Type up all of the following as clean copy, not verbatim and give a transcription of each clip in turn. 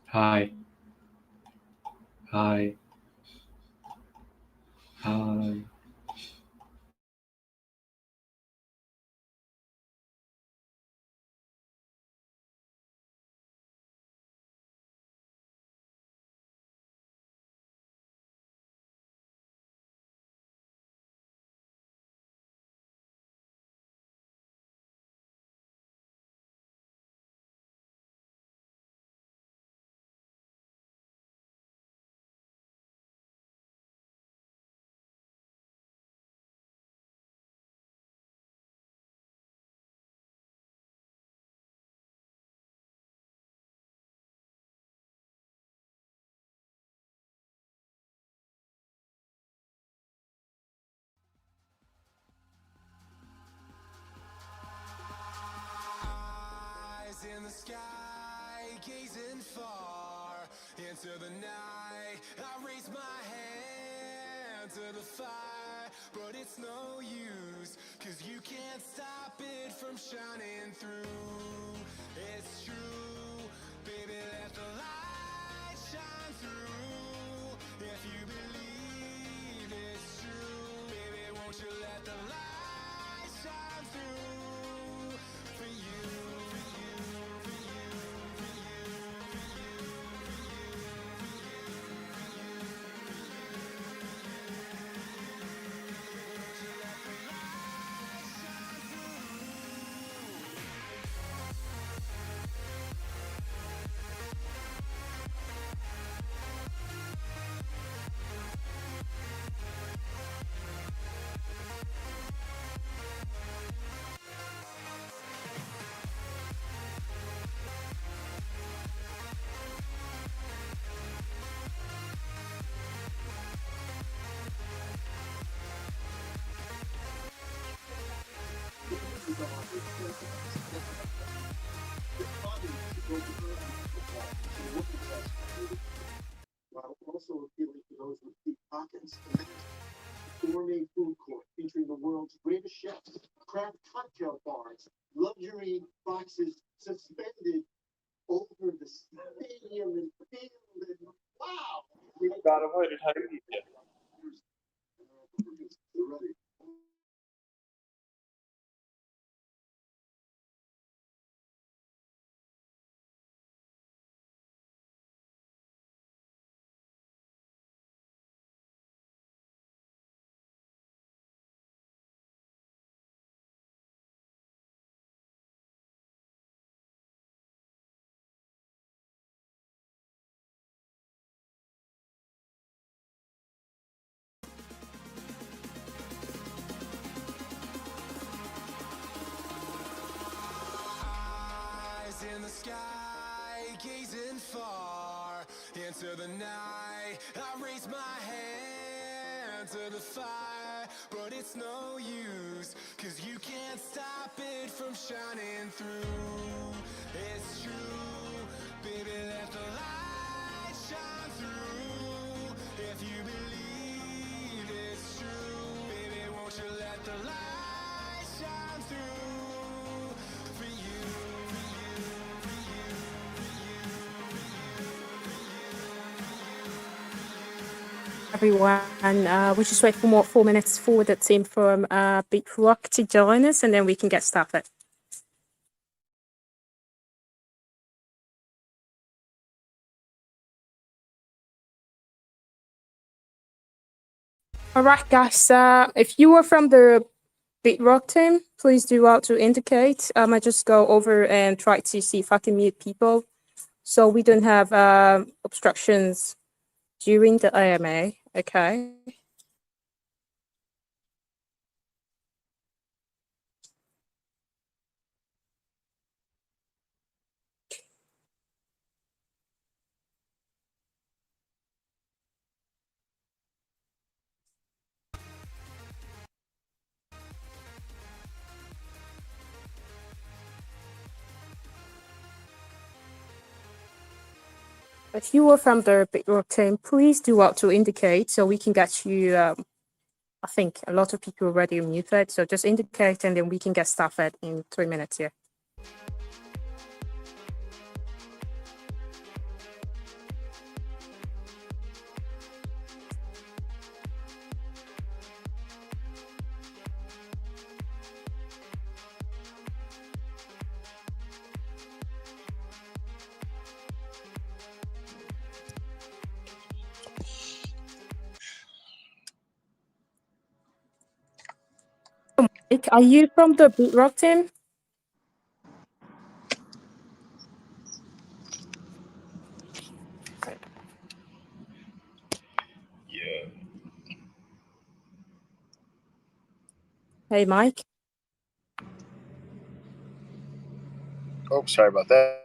Hi, hi, hi. Eyes in the sky, gazing far into the night. I raise my hand to the fire, but it's no use, 'cause you can't stop it from shining through. It's true, baby, let the light shine through. If you believe it's true, baby, won't you let the light shine through for you, for you, for you, for you, for you, for you, for you, for you. Won't you let the light shine through? While also appealing to those with deep pockets. Gourmet food court featuring the world's greatest chefs, craft cocktail bars, luxury boxes suspended over the stadium and field. And wow! We're ready. Eyes in the sky, gazing far into the night. I raise my hand to the fire, but it's no use, 'cause you can't stop it from shining through. It's true, baby, let the light shine through. If you believe it's true, baby, won't you let the light shine through for you, for you, for you, for you, for you, for you, for you. Everyone. We'll just wait for more 4 minutes for the team from Bitrock to join us, and then we can get started. All right, guys. If you are from the Bitrock team, please do out to indicate. I just go over and try to see if I can mute people, so we don't have obstructions during the AMA. Okay. If you are from the Bitrock team, please do out to indicate so we can get you. I think a lot of people already muted, so just indicate and then we can get started in 3 minutes here. Are you from the Bitrock team? Yeah. Hey, Mike. Oh, sorry about that.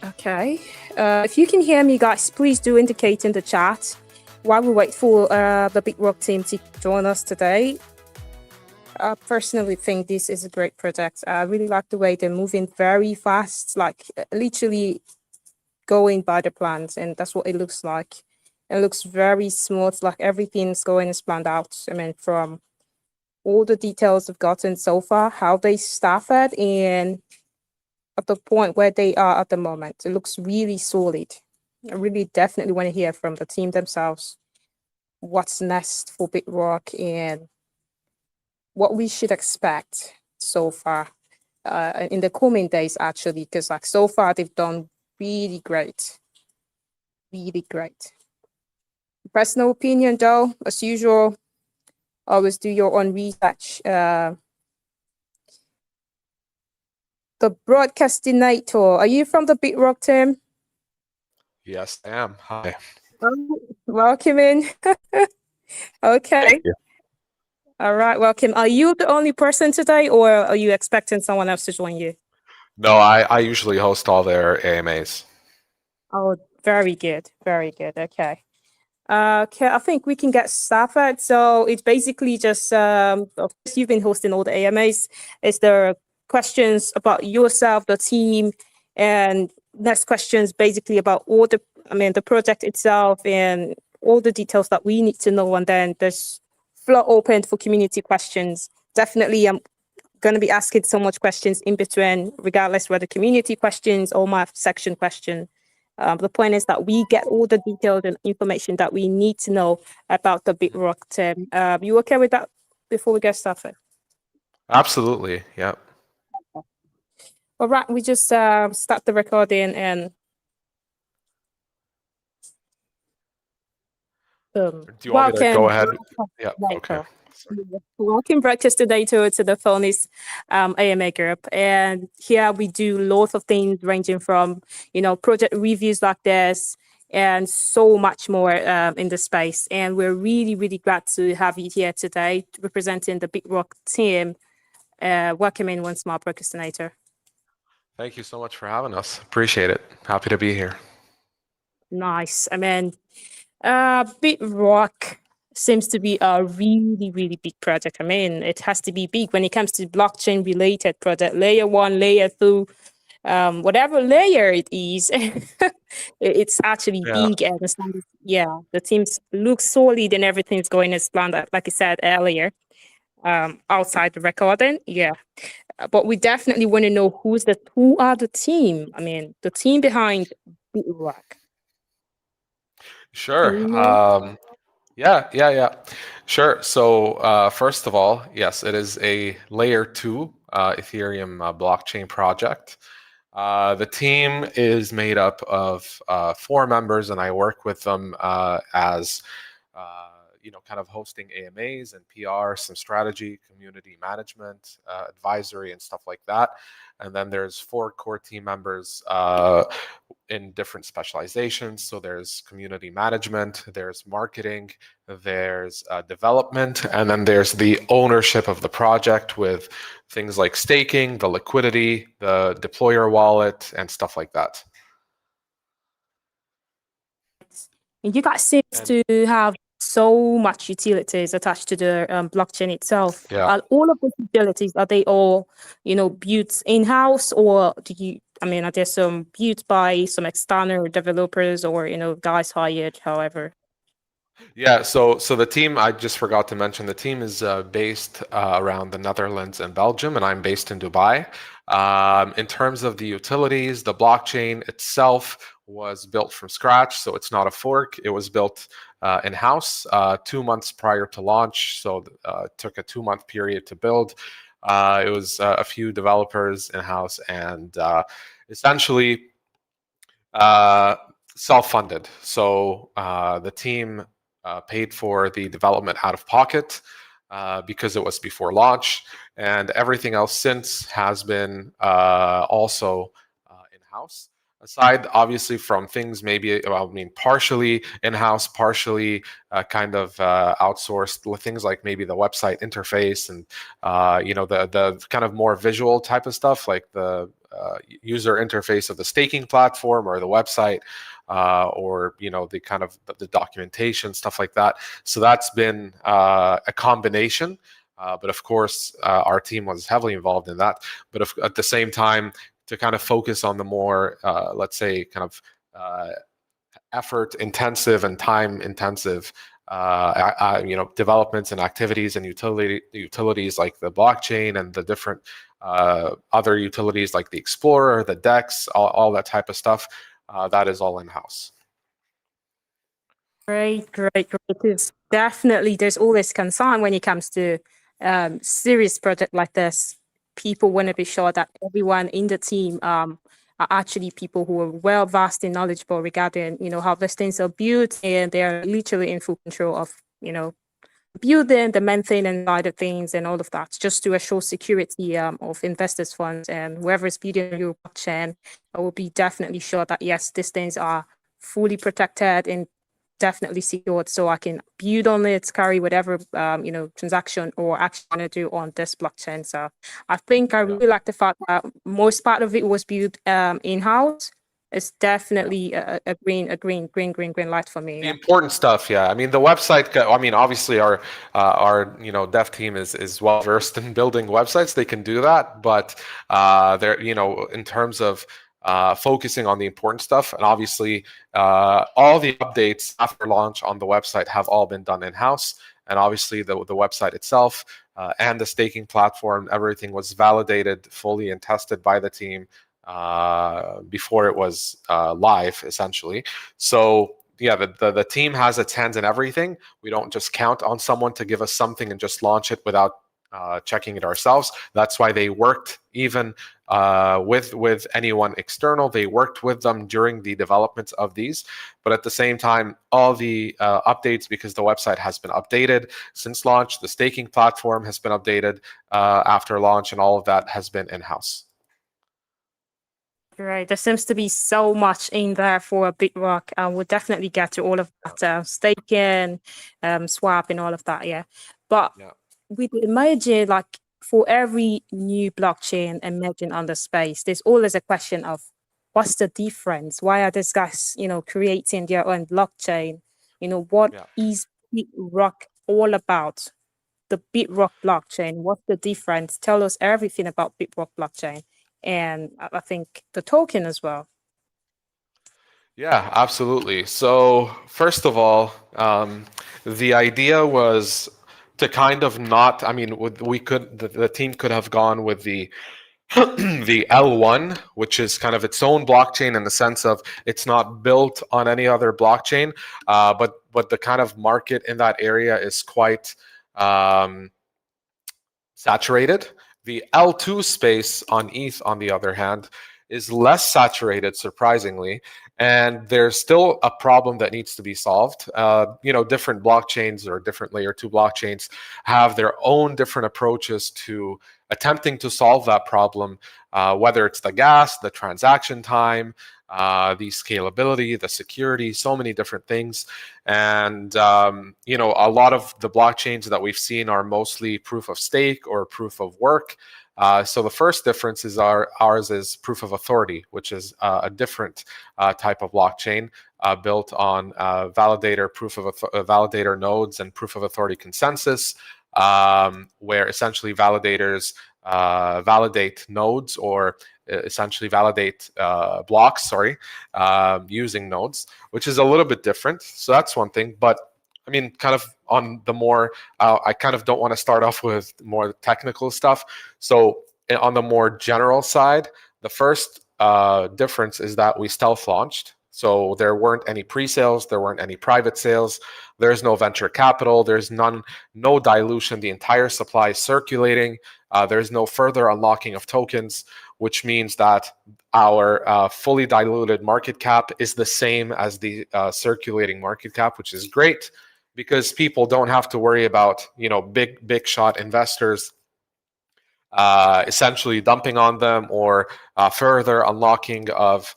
Okay. If you can hear me, guys, please do indicate in the chat while we wait for the Bitrock team to join us today. I personally think this is a great project. I really like the way they're moving very fast, like literally going by the plans, and that's what it looks like. It looks very smooth, like everything's going as planned out. I mean, from all the details I've gotten so far, how they staff it, and at the point where they are at the moment, it looks really solid. I really definitely want to hear from the team themselves what's next for Bitrock and what we should expect so far in the coming days, actually, because like so far they've done really great, really great. Personal opinion, though, as usual, always do your own research. The broadcastinator, are you from the Bitrock team? Yes, I am. Hi. Welcome in. Okay. Thank you. All right, welcome. Are you the only person today, or are you expecting someone else to join you? No, I usually host all their AMAs. Oh, very good. Very good. Okay. Okay, I think we can get started. So it's basically just, of course, you've been hosting all the AMAs. Is there questions about yourself, the team, and next questions basically about all the, I mean, the project itself and all the details that we need to know. And then there's floor open for community questions. Definitely, I'm going to be asking so much questions in between, regardless whether community questions or my section question. The point is that we get all the details and information that we need to know about the Bitrock team. You okay with that before we get started? Absolutely. Yep. All right, we just start the recording and Do you want me to go welcome. ahead? Yep. Okay. Later. Welcome breakfast today to the Phonies AMA group. And here we do lots of things ranging from, project reviews like this and so much more in the space. And we're really, really glad to have you here today representing the Bitrock team. Welcome in once more, procrastinator. Thank you so much for having us. Appreciate it. Happy to be here. Nice. I mean, Bitrock seems to be a really, really big project. I mean, it has to be big when it comes to blockchain related project, layer one, layer two, whatever layer it is. It's actually Yeah. big and the teams look solid and everything's going as planned, like I said earlier, outside the recording. Yeah. But we definitely want to know who are the team. I mean, the team behind Bitrock. Sure. Anyone? Yeah. Sure. So first of all, yes, it is a layer two Ethereum blockchain project. The team is made up of 4 members, and I work with them as kind of hosting AMAs and PR, some strategy, community management, advisory, and stuff like that. And then there's 4 core team members in different specializations. So there's community management, there's marketing, there's development, and then there's the ownership of the project with things like staking, the liquidity, the deployer wallet, and stuff like that. And you guys seem And to have so much utilities attached to the blockchain itself. yeah. Are all of those utilities, are they all, built in-house, or are there some built by some external developers or, guys hired, however? Yeah, so the team, I just forgot to mention, the team is based around the Netherlands and Belgium, and I'm based in Dubai. In terms of the utilities, the blockchain itself was built from scratch, so it's not a fork. It was built in-house 2 months prior to launch, so it took a 2-month period to build. It was a few developers in-house, and essentially self-funded. So the team paid for the development out of pocket because it was before launch, and everything else since has been also in-house. Aside, obviously, from things maybe, partially in-house, partially kind of outsourced, with things like maybe the website interface and the kind of more visual type of stuff, like the user interface of the staking platform or the website, or the kind of the documentation, stuff like that. So that's been a combination. But of course, our team was heavily involved in that. But at the same time, to kind of focus on the more, let's say, kind of effort intensive and time intensive developments and activities and utilities like the blockchain and the different other utilities like the Explorer, the DEX, all that type of stuff, that is all in-house. Great. Because definitely there's always concern when it comes to serious project like this. People want to be sure that everyone in the team are actually people who are well versed and knowledgeable regarding, how these things are built, and they're literally in full control of, building the maintenance side of things and all of that, just to assure security of investors' funds and whoever is building your blockchain. I will be definitely sure that yes, these things are fully protected and definitely secured, so I can build on it, carry whatever transaction or action I want to do on this blockchain. So I think I really like the fact that most part of it was built in-house. It's definitely a green light for me. The important stuff, yeah. I mean, the website. I mean, obviously, our dev team is well versed in building websites. They can do that, but they're in terms of focusing on the important stuff, and obviously, all the updates after launch on the website have all been done in-house. And obviously, the website itself and the staking platform, everything was validated fully and tested by the team before it was live, essentially. So yeah, the team has its hands in everything. We don't just count on someone to give us something and just launch it without checking it ourselves. That's why they worked even with anyone external. They worked with them during the development of these, but at the same time, all the updates, because the website has been updated since launch, the staking platform has been updated after launch, and all of that has been in-house. Right, there seems to be so much in there for Bitrock. We'll definitely get to all of that, staking, swap, and all of that. Yeah, but with emerging, like for every new blockchain emerging on the space, there's always a question of what's the difference? Why are these guys, creating their own blockchain? What is Bitrock all about? The Bitrock blockchain. What's the difference? Tell us everything about Bitrock blockchain. And I think the token as well. Yeah, absolutely. So first of all, the idea was to kind of not. I mean, the team could have gone with the the L1, which is kind of its own blockchain in the sense of it's not built on any other blockchain, but the kind of market in that area is quite saturated. The L2 space on ETH, on the other hand, is less saturated, surprisingly, and there's still a problem that needs to be solved. Different blockchains or different layer 2 blockchains have their own different approaches to attempting to solve that problem, whether it's the gas, the transaction time, the scalability, the security, so many different things. And a lot of the blockchains that we've seen are mostly proof of stake or proof of work. So the first difference is ours is proof of authority, which is a different type of blockchain built on validator validator nodes and proof of authority consensus, where essentially validators validate nodes or essentially validate blocks, using nodes, which is a little bit different. So that's one thing. But I mean, kind of on the more, I kind of don't want to start off with more technical stuff. So on the more general side, the first difference is that we stealth launched. So there weren't any pre-sales, there weren't any private sales, there's no venture capital, there's no dilution, the entire supply is circulating, there's no further unlocking of tokens, which means that our fully diluted market cap is the same as the circulating market cap, which is great because people don't have to worry about big shot investors essentially dumping on them or further unlocking of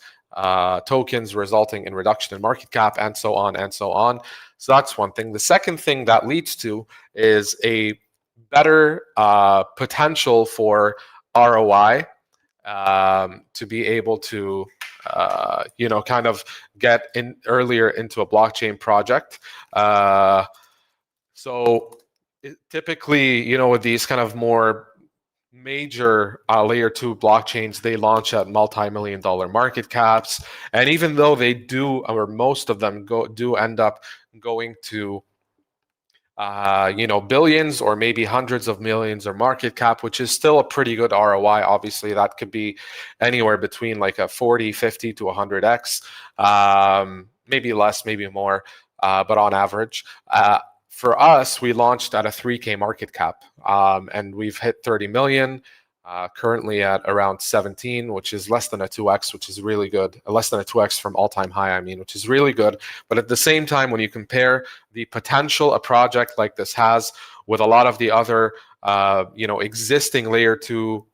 tokens resulting in reduction in market cap and so on and so on. So that's one thing. The second thing that leads to is a better potential for ROI to be able to kind of get in earlier into a blockchain project. Typically, with these kind of more major layer 2 blockchains, they launch at multi-million-dollar market caps, and even though they do, or most of them do end up going to billions or maybe hundreds of millions or market cap, which is still a pretty good ROI. Obviously, that could be anywhere between like a 40, 50 to 100x, maybe less, maybe more, but on average. For us, we launched at a 3K market cap, and we've hit 30 million, currently at around 17, which is less than a 2x, which is really good. Less than a 2x from all-time high, which is really good. But at the same time, when you compare the potential a project like this has with a lot of the other, existing layer 2,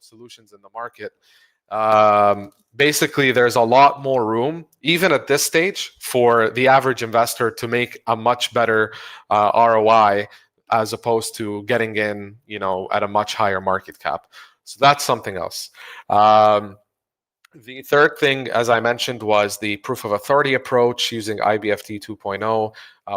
solutions in the market, basically there's a lot more room, even at this stage, for the average investor to make a much better ROI as opposed to getting in, at a much higher market cap. So that's something else. The third thing, as I mentioned, was the proof of authority approach using IBFT 2.0,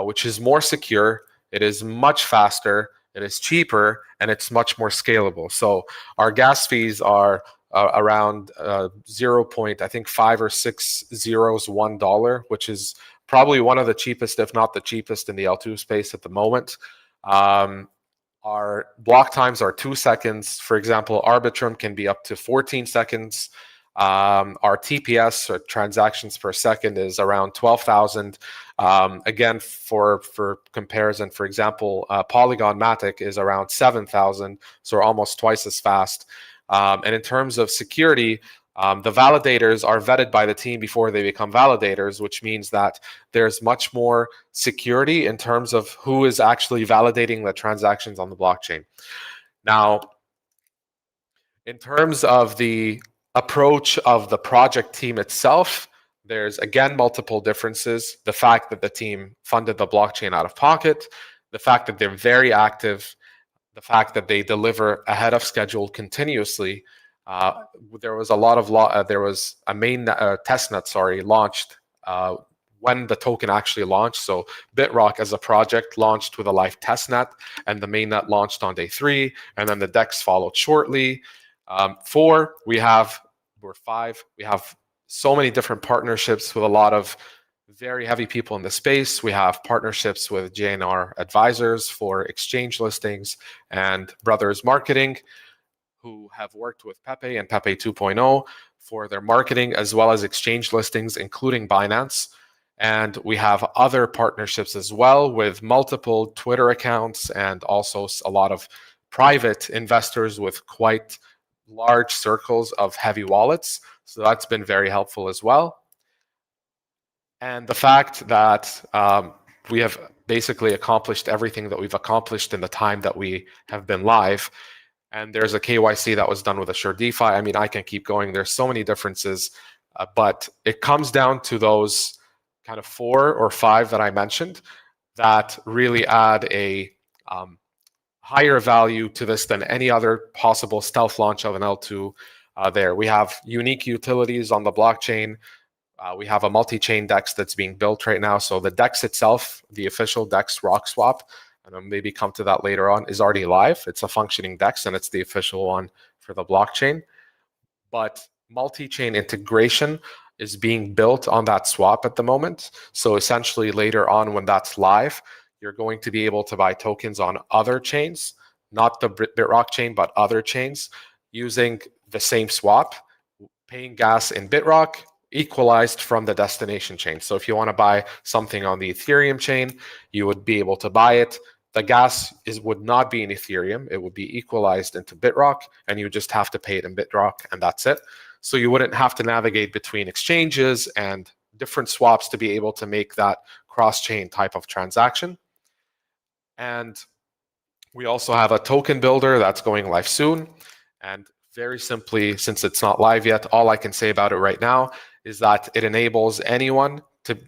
which is more secure, it is much faster, it is cheaper, and it's much more scalable. So our gas fees are around 0.5 or 6 zeros $1, which is probably one of the cheapest, if not the cheapest, in the L2 space at the moment. Our block times are 2 seconds. For example, Arbitrum can be up to 14 seconds. Our TPS, or transactions per second, is around 12,000. Again, for comparison, for example, Polygon Matic is around 7,000, so almost twice as fast. And in terms of security, the validators are vetted by the team before they become validators, which means that there's much more security in terms of who is actually validating the transactions on the blockchain. Now, in terms of the approach of the project team itself, there's again multiple differences. The fact that the team funded the blockchain out of pocket, the fact that they're very active, the fact that they deliver ahead of schedule continuously. There was a main testnet, launched when the token actually launched. So Bitrock as a project launched with a live testnet, and the mainnet launched on day 3, and then the DEX followed shortly. 4, we're 5. We have so many different partnerships with a lot of very heavy people in the space. We have partnerships with JNR Advisors for exchange listings and Brothers Marketing, who have worked with Pepe and Pepe 2.0 for their marketing as well as exchange listings, including Binance. And we have other partnerships as well with multiple Twitter accounts and also a lot of private investors with quite large circles of heavy wallets. So that's been very helpful as well. And the fact that we have basically accomplished everything that we've accomplished in the time that we have been live. And there's a KYC that was done with Assure DeFi. I mean, I can keep going. There's so many differences, but it comes down to those kind of 4 or 5 that I mentioned that really add a higher value to this than any other possible stealth launch of an L2 there. We have unique utilities on the blockchain. We have a multi-chain DEX that's being built right now. So the DEX itself, the official DEX rock swap, and I'll maybe come to that later on, is already live. It's a functioning DEX and it's the official one for the blockchain. But multi-chain integration is being built on that swap at the moment. So essentially later on when that's live, you're going to be able to buy tokens on other chains, not the Bitrock chain, but other chains using the same swap, paying gas in Bitrock, equalized from the destination chain. So if you want to buy something on the Ethereum chain, you would be able to buy it. The gas would not be in Ethereum. It would be equalized into Bitrock, and you just have to pay it in Bitrock, and that's it. So you wouldn't have to navigate between exchanges and different swaps to be able to make that cross-chain type of transaction. And we also have a token builder that's going live soon. And very simply, since it's not live yet, all I can say about it right now is that it enables anyone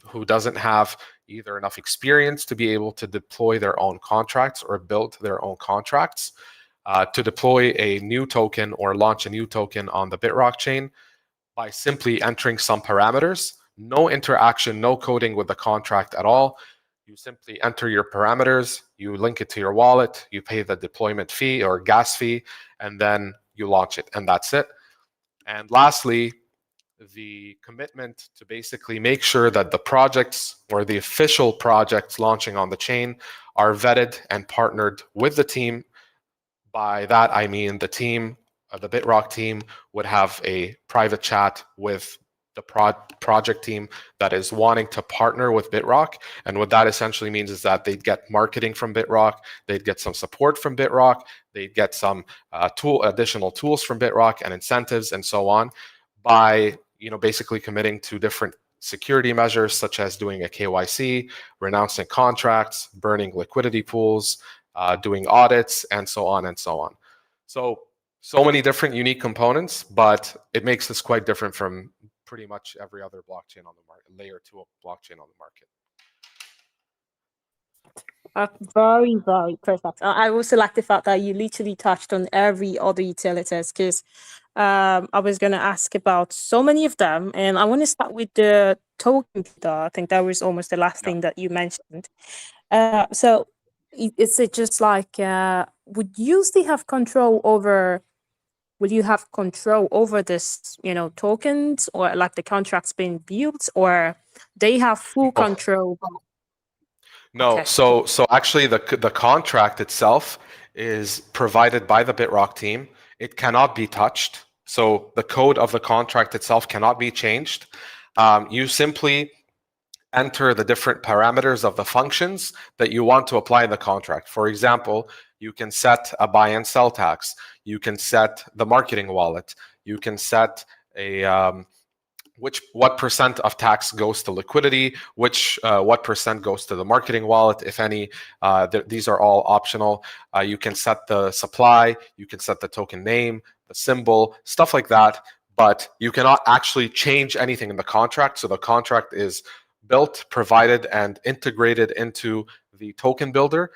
who doesn't have either enough experience to be able to deploy their own contracts or build their own contracts to deploy a new token or launch a new token on the Bitrock chain by simply entering some parameters. No interaction, no coding with the contract at all. You simply enter your parameters, you link it to your wallet, you pay the deployment fee or gas fee, and then you launch it, and that's it. And lastly, the commitment to basically make sure that the projects or the official projects launching on the chain are vetted and partnered with the team. By that, I mean the team, the Bitrock team would have a private chat with the project team that is wanting to partner with Bitrock. And what that essentially means is that they'd get marketing from Bitrock, they'd get some support from Bitrock, they'd get some additional tools from Bitrock and incentives and so on by basically committing to different security measures such as doing a KYC, renouncing contracts, burning liquidity pools, doing audits, and so on and so on. So many different unique components, but it makes this quite different from pretty much every other blockchain on the market, layer 2 of blockchain on the market. Very, very perfect. I also like the fact that you literally touched on every other utilities because I was going to ask about so many of them. And I want to start with the token. I think that was almost the last thing that you mentioned. So is it just like, would you still have control over, will you have control over this, tokens or like the contracts being built, or they have full control? No, Okay. so actually the contract itself is provided by the Bitrock team. It cannot be touched. So the code of the contract itself cannot be changed. You simply enter the different parameters of the functions that you want to apply in the contract. For example, you can set a buy and sell tax. You can set the marketing wallet. You can set a what percent of tax goes to liquidity, what percent goes to the marketing wallet, if any. These are all optional. You can set the supply, you can set the token name, the symbol, stuff like that, but you cannot actually change anything in the contract. So the contract is built, provided, and integrated into the token builder,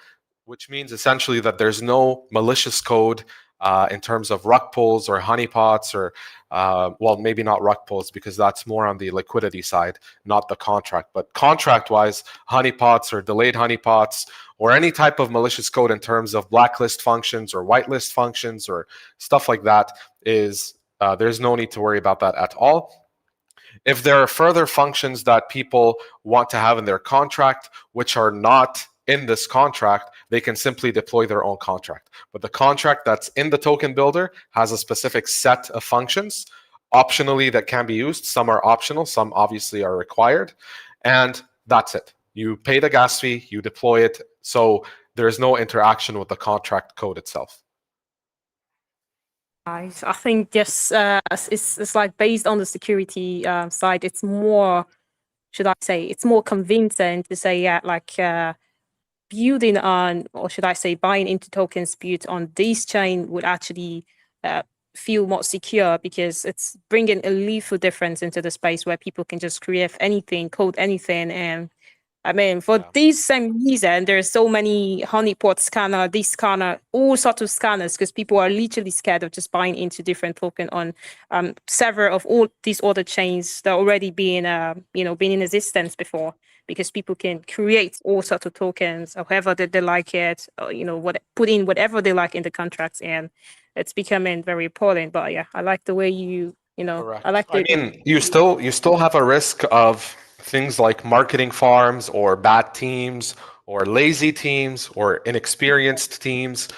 which means essentially that there's no malicious code in terms of rug pulls or honeypots or, well, maybe not rug pulls because that's more on the liquidity side, not the contract. But contract-wise, honeypots or delayed honeypots or any type of malicious code in terms of blacklist functions or whitelist functions or stuff like that is, there's no need to worry about that at all. If there are further functions that people want to have in their contract, which are not in this contract, they can simply deploy their own contract. But the contract that's in the token builder has a specific set of functions, optionally, that can be used. Some are optional, some obviously are required. And that's it. You pay the gas fee, you deploy it. So there is no interaction with the contract code itself. I think yes, it's like based on the security side. It's more, should I say, it's more convincing to say, yeah, like building on, or should I say, buying into tokens built on this chain would actually uh, feel more secure, because it's bringing a lethal difference into the space where people can just create anything, code anything, and I mean, for Yeah. this same reason, there's so many honeypot scanner, this scanner, all sorts of scanners, because people are literally scared of just buying into different token on several of all these other chains that are already being, been in existence before, because people can create all sorts of tokens, however they like it, or, put in whatever they like in the contracts, and it's becoming very important. But yeah, I like the way I Correct. like I the mean, you still have a risk of things like marketing farms or bad teams or lazy teams or inexperienced teams.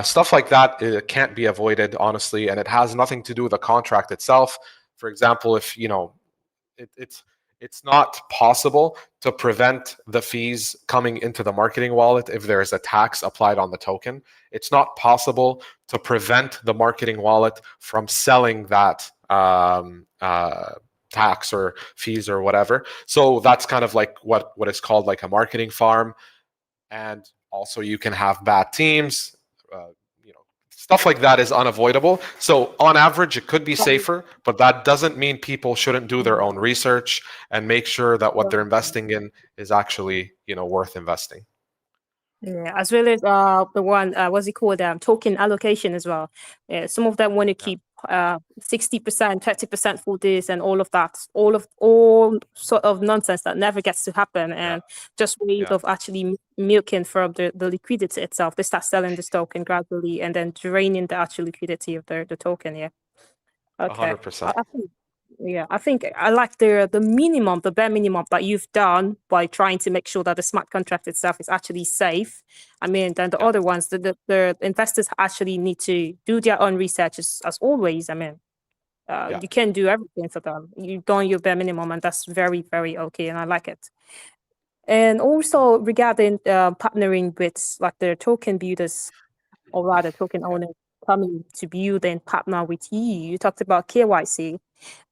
Stuff like that, it can't be avoided, honestly, and it has nothing to do with the contract itself. For example, if it, it's it's not possible to prevent the fees coming into the marketing wallet if there is a tax applied on the token. It's not possible to prevent the marketing wallet from selling that tax or fees or whatever. So that's kind of like what is called like a marketing farm. And also you can have bad teams. Uh, Stuff like that is unavoidable. So on average, it could be safer, but that doesn't mean people shouldn't do their own research and make sure that what they're investing in is actually worth investing. Yeah, as well as the one what's it called, token allocation as well. Some of them want to Yeah. keep 60%, 30% for this and all of that, all sort of nonsense that never gets to happen, Yeah. and just way Yeah. of actually milking from the liquidity itself. They start selling this token gradually and then draining the actual liquidity of the token. Yeah. Okay. 100%. I think, yeah, I think I like the minimum, the bare minimum that you've done by trying to make sure that the smart contract itself is actually safe. I mean, then the Yeah. other ones, the investors actually need to do their own research as always. I mean, Yeah. you can do everything for them. You've done your bare minimum, and that's very, very okay, and I like it. And also regarding partnering with like the token builders, or rather token Yeah. owners coming to build and partner with you. You talked about KYC,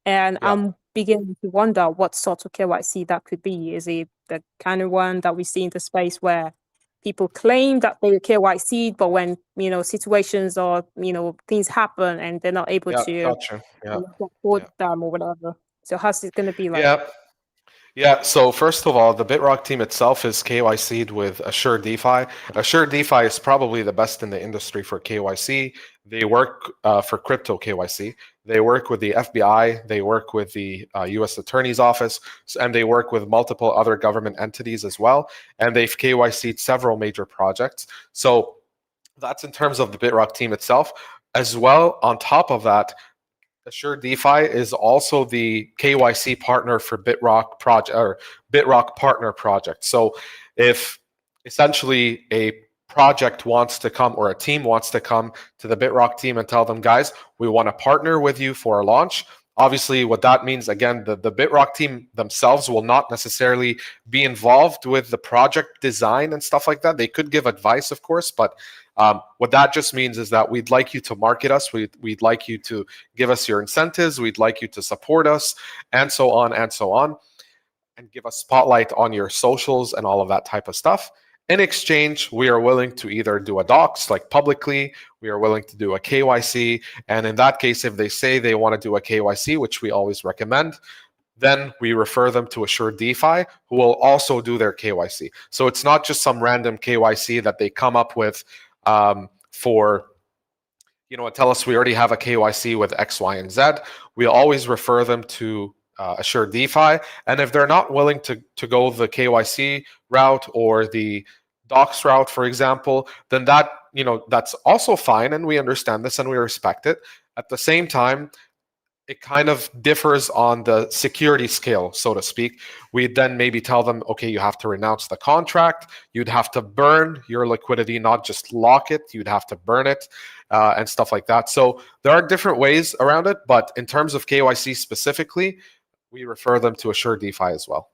and Yeah. I'm beginning to wonder what sort of KYC that could be. Is it the kind of one that we see in the space where people claim that they KYC, but when situations or things happen and they're not able Yeah. to Gotcha. Yeah. report Yeah. them or whatever. So how's it going to be like? Yeah. Yeah, so first of all, the Bitrock team itself is KYC'd with Assure DeFi. Assure DeFi is probably the best in the industry for KYC. They work for crypto KYC. They work with the FBI, they work with the US Attorney's Office, and they work with multiple other government entities as well. And they've KYC'd several major projects. So that's in terms of the Bitrock team itself. As well, on top of that, Assure DeFi is also the KYC partner for Bitrock project or Bitrock partner project. So if essentially a project wants to come or a team wants to come to the Bitrock team and tell them, guys, we want to partner with you for a launch. Obviously, what that means, again, the Bitrock team themselves will not necessarily be involved with the project design and stuff like that. They could give advice, of course, but what that just means is that we'd like you to market us. We'd like you to give us your incentives. We'd like you to support us, and so on and so on, and give us spotlight on your socials and all of that type of stuff. In exchange, we are willing to either do a docs like publicly, we are willing to do a KYC. And in that case, if they say they want to do a KYC, which we always recommend, then we refer them to Assure DeFi, who will also do their KYC. So it's not just some random KYC that they come up with for tell us we already have a KYC with X, Y, and Z. We always refer them to Assure DeFi. And if they're not willing to go the KYC route or the docs route, for example, then that's also fine. And we understand this and we respect it. At the same time, it kind of differs on the security scale, so to speak. We then maybe tell them, okay, you have to renounce the contract. You'd have to burn your liquidity, not just lock it. You'd have to burn it and stuff like that. So there are different ways around it. But in terms of KYC specifically, we refer them to Assure DeFi as well.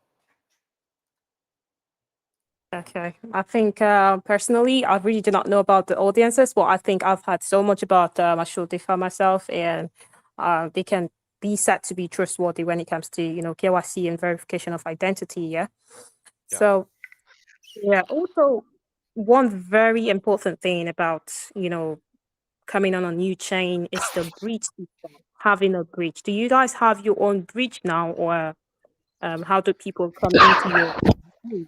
Okay. I think personally, I really do not know about the audiences, but I think I've had so much about Ashultifa myself, and they can be said to be trustworthy when it comes to, KYC and verification of identity. Yeah. Yeah. So, yeah. Also, one very important thing about, coming on a new chain is the bridge system, having a bridge. Do you guys have your own bridge now, or how do people come into your bridge?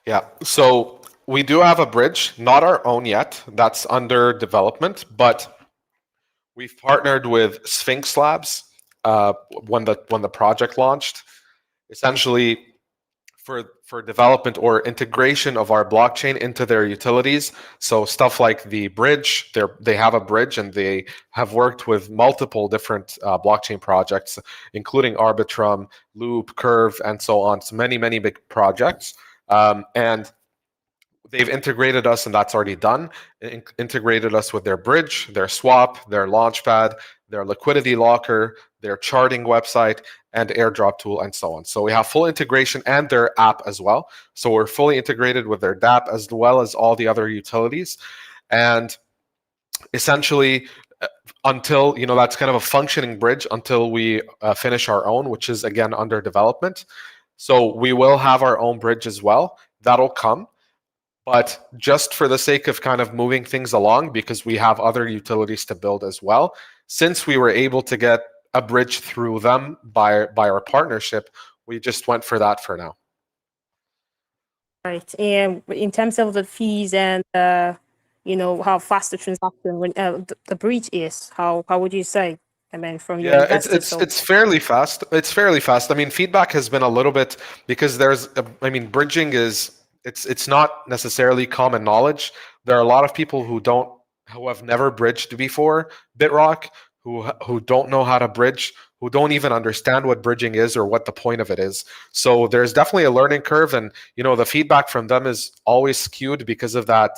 Yeah. So we do have a bridge, not our own yet. That's under development, but we've partnered with Sphinx Labs when the project launched. Essentially, for development or integration of our blockchain into their utilities. So stuff like the bridge, they have a bridge, and they have worked with multiple different blockchain projects, including Arbitrum, Loop, Curve, and so on. So many big projects, and they've integrated us, and that's already done. Integrated us with their bridge, their swap, their launchpad, their liquidity locker, their charting website, and airdrop tool, and so on. So we have full integration, and their app as well. So we're fully integrated with their DApp as well as all the other utilities. And essentially, until, that's kind of a functioning bridge until we finish our own, which is again under development. So we will have our own bridge as well. That'll come. But just for the sake of kind of moving things along, because we have other utilities to build as well, since we were able to get a bridge through them by our partnership, we just went for that for now. Right. And in terms of the fees and how fast the transaction when the breach is, how would you say? I mean, from your Yeah, it's investors. it's it's fairly fast. It's fairly fast. I mean, feedback has been a little bit, because bridging is, it's not necessarily common knowledge. There are a lot of people who have never bridged before Bitrock, who don't know how to bridge, who don't even understand what bridging is or what the point of it is. So there's definitely a learning curve, and the feedback from them is always skewed because of that,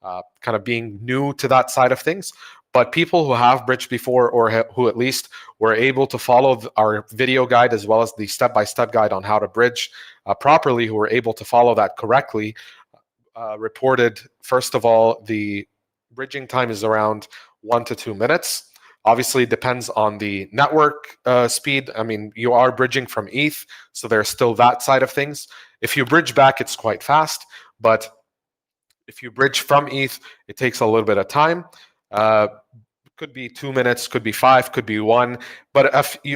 kind of being new to that side of things. But people who have bridged before, or who at least were able to follow our video guide as well as the step-by-step guide on how to bridge properly, who were able to follow that correctly, reported, first of all, the bridging time is around 1 to 2 minutes. Obviously, it depends on the network speed. I mean, you are bridging from ETH, so there's still that side of things. If you bridge back, it's quite fast, but if you bridge from ETH, it takes a little bit of time. Could be 2 minutes, could be 5, could be 1, but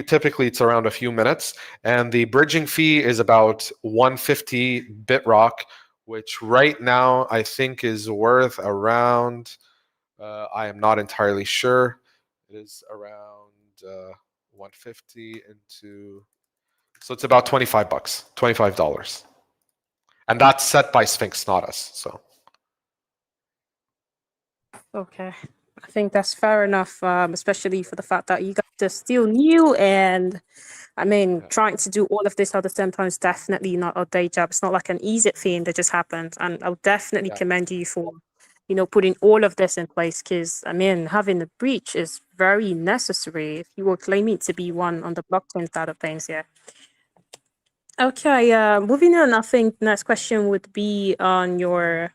typically it's around a few minutes. And the bridging fee is about 150 Bitrock, which right now I think is worth around, I am not entirely sure. It is around 150 into, so it's about $25, $25. And that's set by Sphinx, not us. So. Okay. I think that's fair enough, especially for the fact that you guys are still new, and I mean, trying to do all of this at the same time is definitely not a day job. It's not like an easy thing that just happened. And I would definitely commend you for, putting all of this in place, because I mean, having a breach is very necessary if you were claiming to be one on the blockchain side of things. Yeah. Okay. Moving on, I think next question would be on your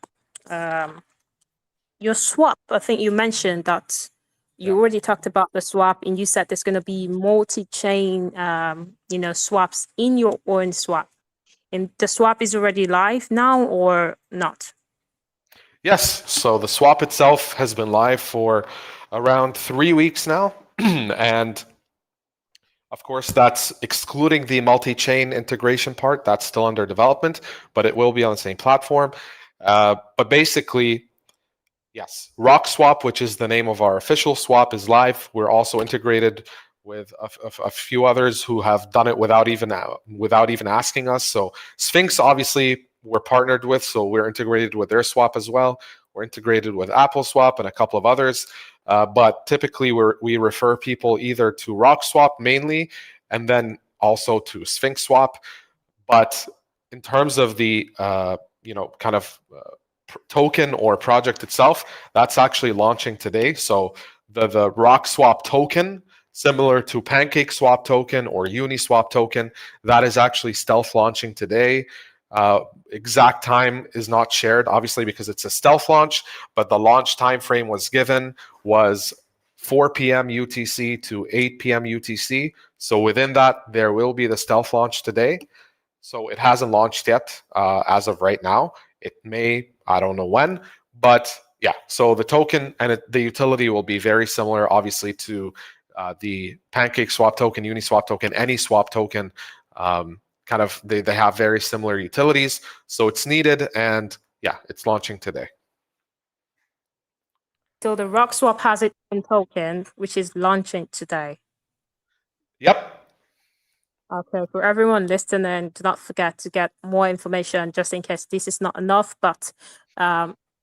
swap. I think you mentioned that you already talked about the swap, and you said there's going to be multi-chain, swaps in your own swap. And the swap is already live now or not? Yes. So the swap itself has been live for around 3 weeks now, and of course, that's excluding the multi-chain integration part. That's still under development, but it will be on the same platform. But basically, yes, RockSwap, which is the name of our official swap, is live. We're also integrated with a few others who have done it without even asking us. So Sphinx, obviously, we're partnered with, so we're integrated with their swap as well. We're integrated with Apple Swap and a couple of others. But typically, we refer people either to RockSwap mainly, and then also to Sphinx Swap. But in terms of the kind of token or project itself, that's actually launching today. So the RockSwap token, similar to PancakeSwap token or Uniswap token, that is actually stealth launching today. Exact time is not shared, obviously, because it's a stealth launch, but the launch time frame was given was 4 p.m. UTC to 8 p.m. UTC. So within that, there will be the stealth launch today. So it hasn't launched yet as of right now. It may, I don't know when, but yeah. So the token and the utility will be very similar, obviously, to the Pancake Swap token, Uniswap token, any swap token. Kind of, they have very similar utilities. So it's needed, and yeah, it's launching today. So the Rock Swap has its own token, which is launching today. Yep. Okay, for everyone listening, do not forget to get more information just in case this is not enough. But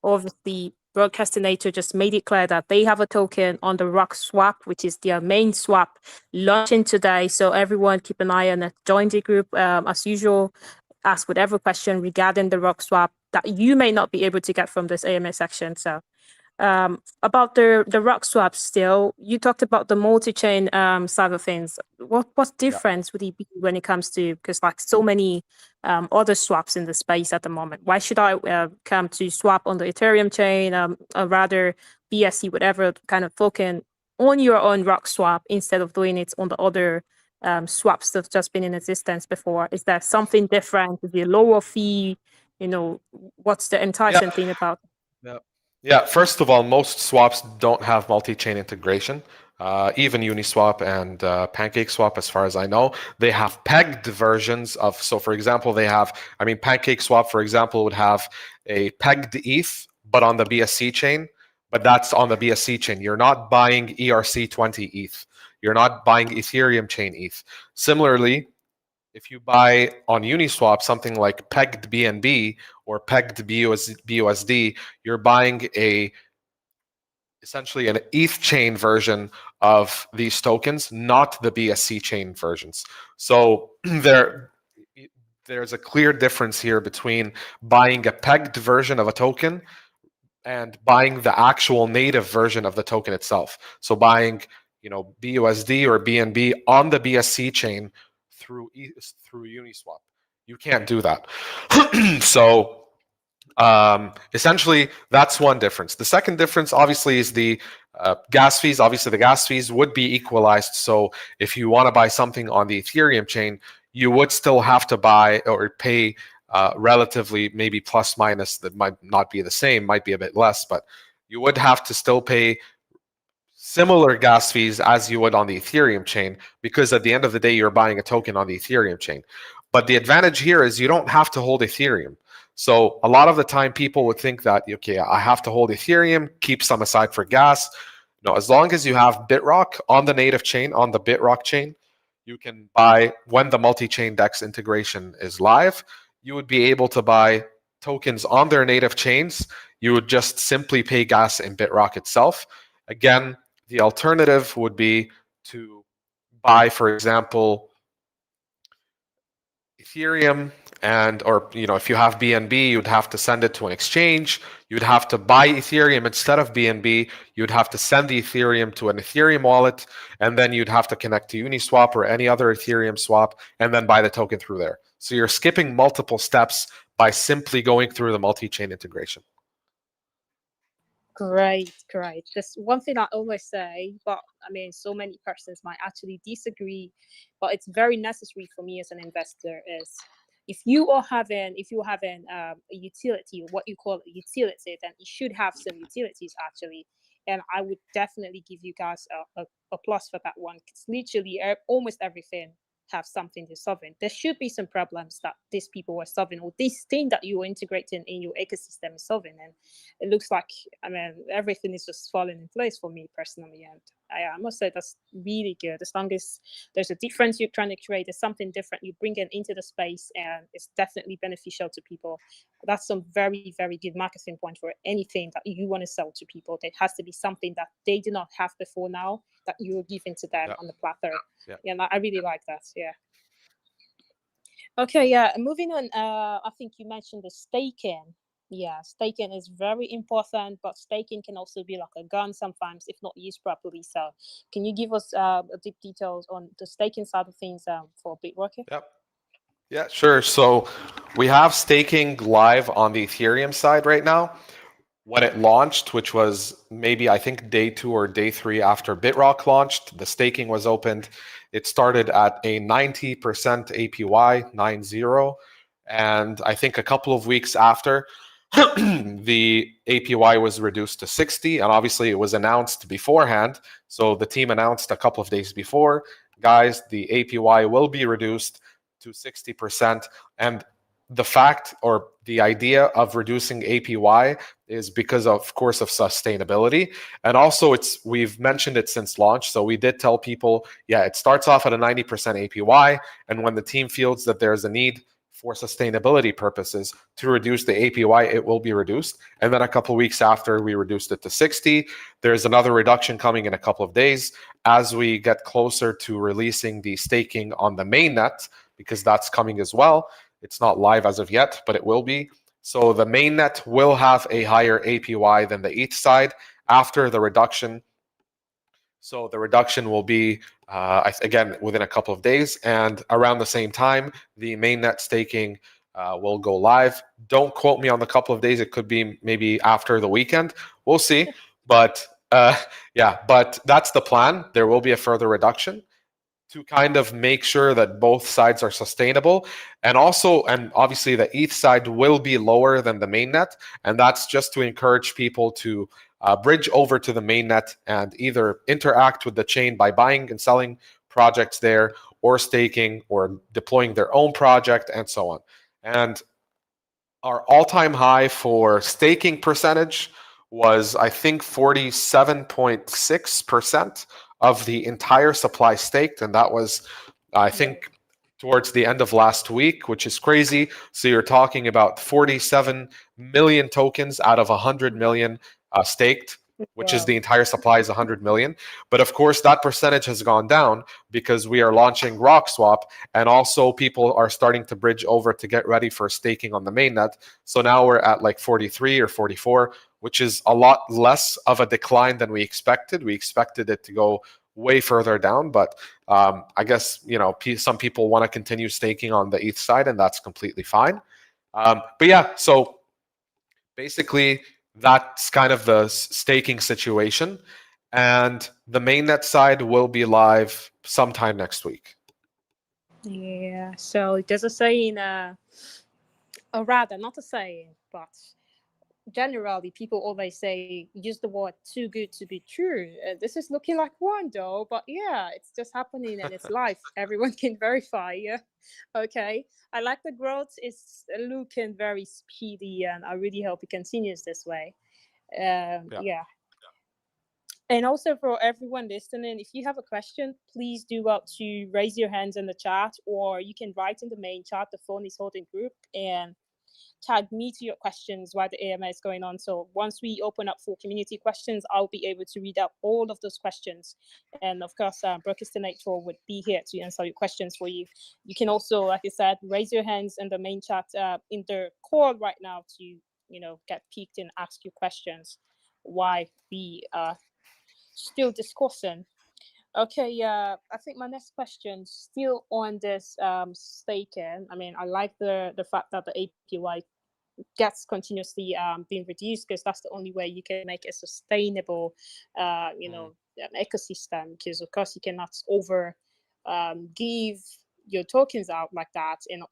obviously, Broadcastinator just made it clear that they have a token on the Rock Swap, which is their main swap, launching today. So everyone keep an eye on it. Join the group as usual. Ask whatever question regarding the Rock Swap that you may not be able to get from this AMA section. So about the Rock Swap still, you talked about the multi-chain side of things. What difference would it be when it comes to, because like so many other swaps in the space at the moment? Why should I come to swap on the Ethereum chain, or rather BSC, whatever kind of token, on your own Rock Swap instead of doing it on the other swaps that's just been in existence before? Is there something different? Is it a lower fee? You know, what's the enticing thing about it? Yeah. Yeah. First of all, most swaps don't have multi-chain integration. Even Uniswap and PancakeSwap, as far as I know, they have pegged versions of. So, for example, they have. I mean, PancakeSwap, for example, would have a pegged ETH, but on the BSC chain. But that's on the BSC chain. You're not buying ERC20 ETH. You're not buying Ethereum chain ETH. Similarly, if you buy on Uniswap something like pegged BNB or pegged BUSD, you're buying essentially an ETH chain version of these tokens, not the BSC chain versions. So there's a clear difference here between buying a pegged version of a token and buying the actual native version of the token itself. So buying, BUSD or BNB on the BSC chain through Uniswap. You can't do that. So essentially, that's one difference. The second difference, obviously, is the gas fees. Obviously, the gas fees would be equalized. So if you want to buy something on the Ethereum chain, you would still have to buy or pay relatively, maybe plus minus, that might not be the same, might be a bit less, but you would have to still pay similar gas fees as you would on the Ethereum chain, because at the end of the day, you're buying a token on the Ethereum chain. But the advantage here is you don't have to hold Ethereum. So a lot of the time people would think that, okay, I have to hold Ethereum, keep some aside for gas. No, as long as you have Bitrock on the native chain, on the Bitrock chain, you can buy, when the multi-chain DEX integration is live, you would be able to buy tokens on their native chains. You would just simply pay gas in Bitrock itself. Again, the alternative would be to buy, for example, Ethereum, or if you have BNB, you'd have to send it to an exchange. You'd have to buy Ethereum instead of BNB. You'd have to send the Ethereum to an Ethereum wallet, and then you'd have to connect to Uniswap or any other Ethereum swap, and then buy the token through there. So you're skipping multiple steps by simply going through the multi-chain integration. Great. Just one thing I always say, but I mean, so many persons might actually disagree, but it's very necessary for me as an investor is if you're having a utility, what you call a utility, then it should have some utilities actually. And I would definitely give you guys a plus for that one. It's literally almost everything have something to solving. There should be some problems that these people were solving, or this thing that you're integrating in your ecosystem is solving. And it looks like, I mean, everything is just falling in place for me personally. And I must say that's really good. As long as there's a difference you're trying to create, there's something different you bring it into the space, and it's definitely beneficial to people. That's some very, very good marketing point for anything that you want to sell to people. There has to be something that they do not have before now that you're giving to them on the platter. Yeah, and I really like that. Yeah. Okay, yeah. Moving on, I think you mentioned the staking. Yeah, staking is very important, but staking can also be like a gun sometimes if not used properly. So, can you give us deep details on the staking side of things for Bitrock? Yep. Yeah, sure. So we have staking live on the Ethereum side right now. When it launched, which was maybe I think day 2 or day 3 after Bitrock launched, the staking was opened. It started at a 90% APY, 90, and I think a couple of weeks after, the APY was reduced to 60, and obviously it was announced beforehand. So the team announced a couple of days before, guys, the APY will be reduced to 60%. And the fact or the idea of reducing APY is because of course of sustainability, and also we've mentioned it since launch. So we did tell people, yeah, it starts off at a 90% APY, and when the team feels that there's a need for sustainability purposes to reduce the APY, it will be reduced. And then a couple of weeks after, we reduced it to 60. There's another reduction coming in a couple of days as we get closer to releasing the staking on the mainnet, because that's coming as well. It's not live as of yet, but it will be. So the mainnet will have a higher APY than the ETH side after the reduction. So the reduction will be, again, within a couple of days. And around the same time, the mainnet staking will go live. Don't quote me on the couple of days. It could be maybe after the weekend. We'll see. But yeah, but that's the plan. There will be a further reduction to kind of make sure that both sides are sustainable. And also, and obviously, the ETH side will be lower than the mainnet. And that's just to encourage people to bridge over to the mainnet and either interact with the chain by buying and selling projects there, or staking, or deploying their own project, and so on. And our all-time high for staking percentage was, I think, 47.6% of the entire supply staked, and that was, I think, towards the end of last week, which is crazy. So you're talking about 47 million tokens out of 100 million staked, which is Wow. the entire supply is 100 million. But of course, that percentage has gone down because we are launching RockSwap, and also people are starting to bridge over to get ready for staking on the mainnet. So now we're at like 43 or 44, which is a lot less of a decline than we expected. We expected it to go way further down, but I guess some people want to continue staking on the ETH side, and that's completely fine. But yeah, so basically that's kind of the staking situation, and the mainnet side will be live sometime next week. Yeah. So there's a saying, or rather, not a saying, but generally people always say use the word too good to be true. This is looking like one though, but yeah, it's just happening and it's live. Everyone can verify. Yeah. Okay. I like the growth is looking very speedy, and I really hope it continues this way. Yeah. And also for everyone listening, if you have a question, please do out to raise your hands in the chat, or you can write in the main chat, the phone is holding group, and tag me to your questions while the AMA is going on. So once we open up for community questions, I'll be able to read out all of those questions. And of course, Brookestinator would be here to answer your questions for you. You can also, like I said, raise your hands in the main chat in the call right now to, get peaked and ask your questions while we are still discussing. Okay, I think my next question still on this staking. I mean, I like the fact that the APY gets continuously being reduced, because that's the only way you can make a sustainable, ecosystem. Because of course you cannot over give your tokens out like that, and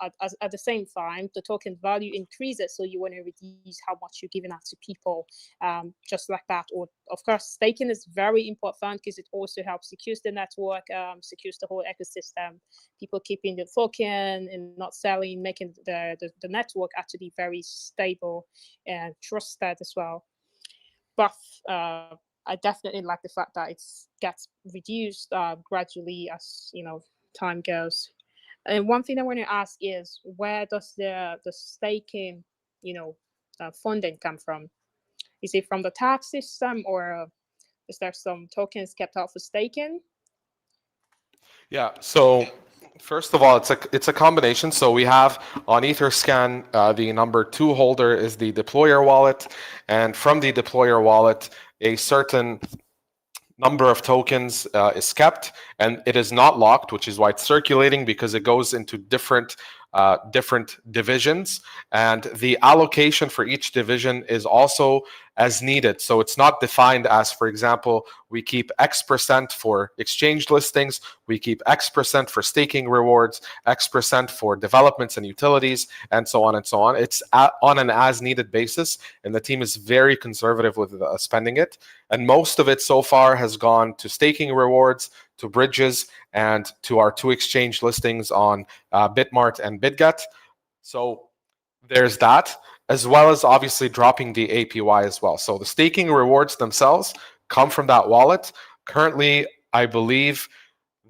at the same time the token value increases, so you want to reduce how much you're giving out to people, just like that. Or of course staking is very important because it also helps secures the network, secures the whole ecosystem, people keeping the token and not selling, making the network actually very stable and trusted as well. But I definitely like the fact that it gets reduced gradually as time goes. And one thing I want to ask is, where does the staking, funding come from? Is it from the tax system, or is there some tokens kept out for staking? Yeah. So first of all, it's a combination. So we have on Etherscan, the number 2 holder is the deployer wallet, and from the deployer wallet, a certain number of tokens is kept, and it is not locked, which is why it's circulating, because it goes into different different divisions, and the allocation for each division is also as needed. So it's not defined as, for example, we keep X% for exchange listings, we keep X% for staking rewards, X% for developments and utilities, and so on and so on. It's on an as needed basis, and the team is very conservative with spending it. And most of it so far has gone to staking rewards, to bridges, and to our 2 exchange listings on Bitmart and BitGet. So there's that, as well as obviously dropping the APY as well. So the staking rewards themselves come from that wallet. Currently, I believe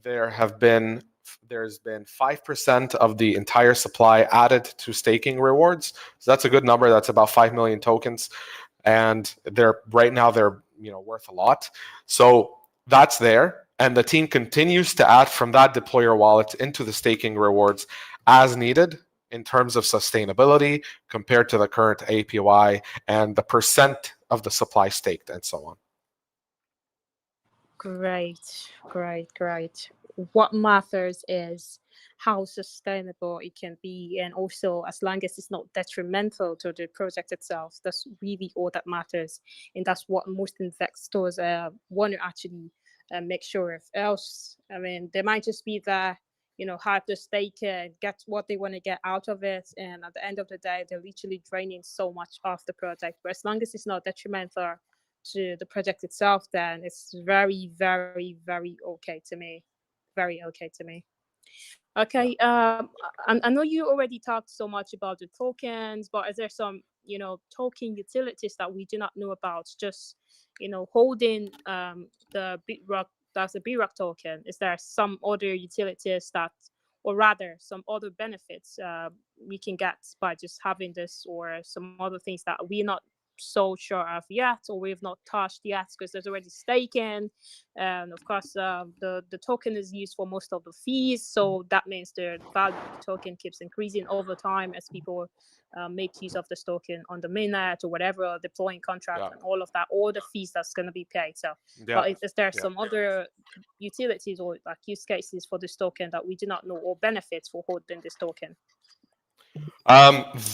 there's been 5% of the entire supply added to staking rewards. So that's a good number. That's about 5 million tokens, and they're worth a lot. So that's there, and the team continues to add from that deployer wallet into the staking rewards as needed in terms of sustainability compared to the current APY and the percent of the supply staked and so on. Great, great, great. What matters is how sustainable it can be, and also as long as it's not detrimental to the project itself. That's really all that matters, and that's what most investors want to actually make sure of. Else, I mean, they might just be there, have the stake and get what they want to get out of it, and at the end of the day, they're literally draining so much of the project. But as long as it's not detrimental to the project itself, then it's very, very, very okay to me. Very okay to me. Okay, I know you already talked so much about the tokens, but is there some, token utilities that we do not know about? Just, holding the Bitrock, that's a Bitrock token. Is there some other utilities that, or rather, some other benefits we can get by just having this, or some other things that we're not so sure of yet, or we've not touched yet, because there's already staking, and of course the token is used for most of the fees, so that means the value of the token keeps increasing over time as people make use of this token on the mainnet or whatever, deploying contract and all of that, all the fees that's going to be paid. So but is there some other utilities or like use cases for this token that we do not know, or benefits for holding this token?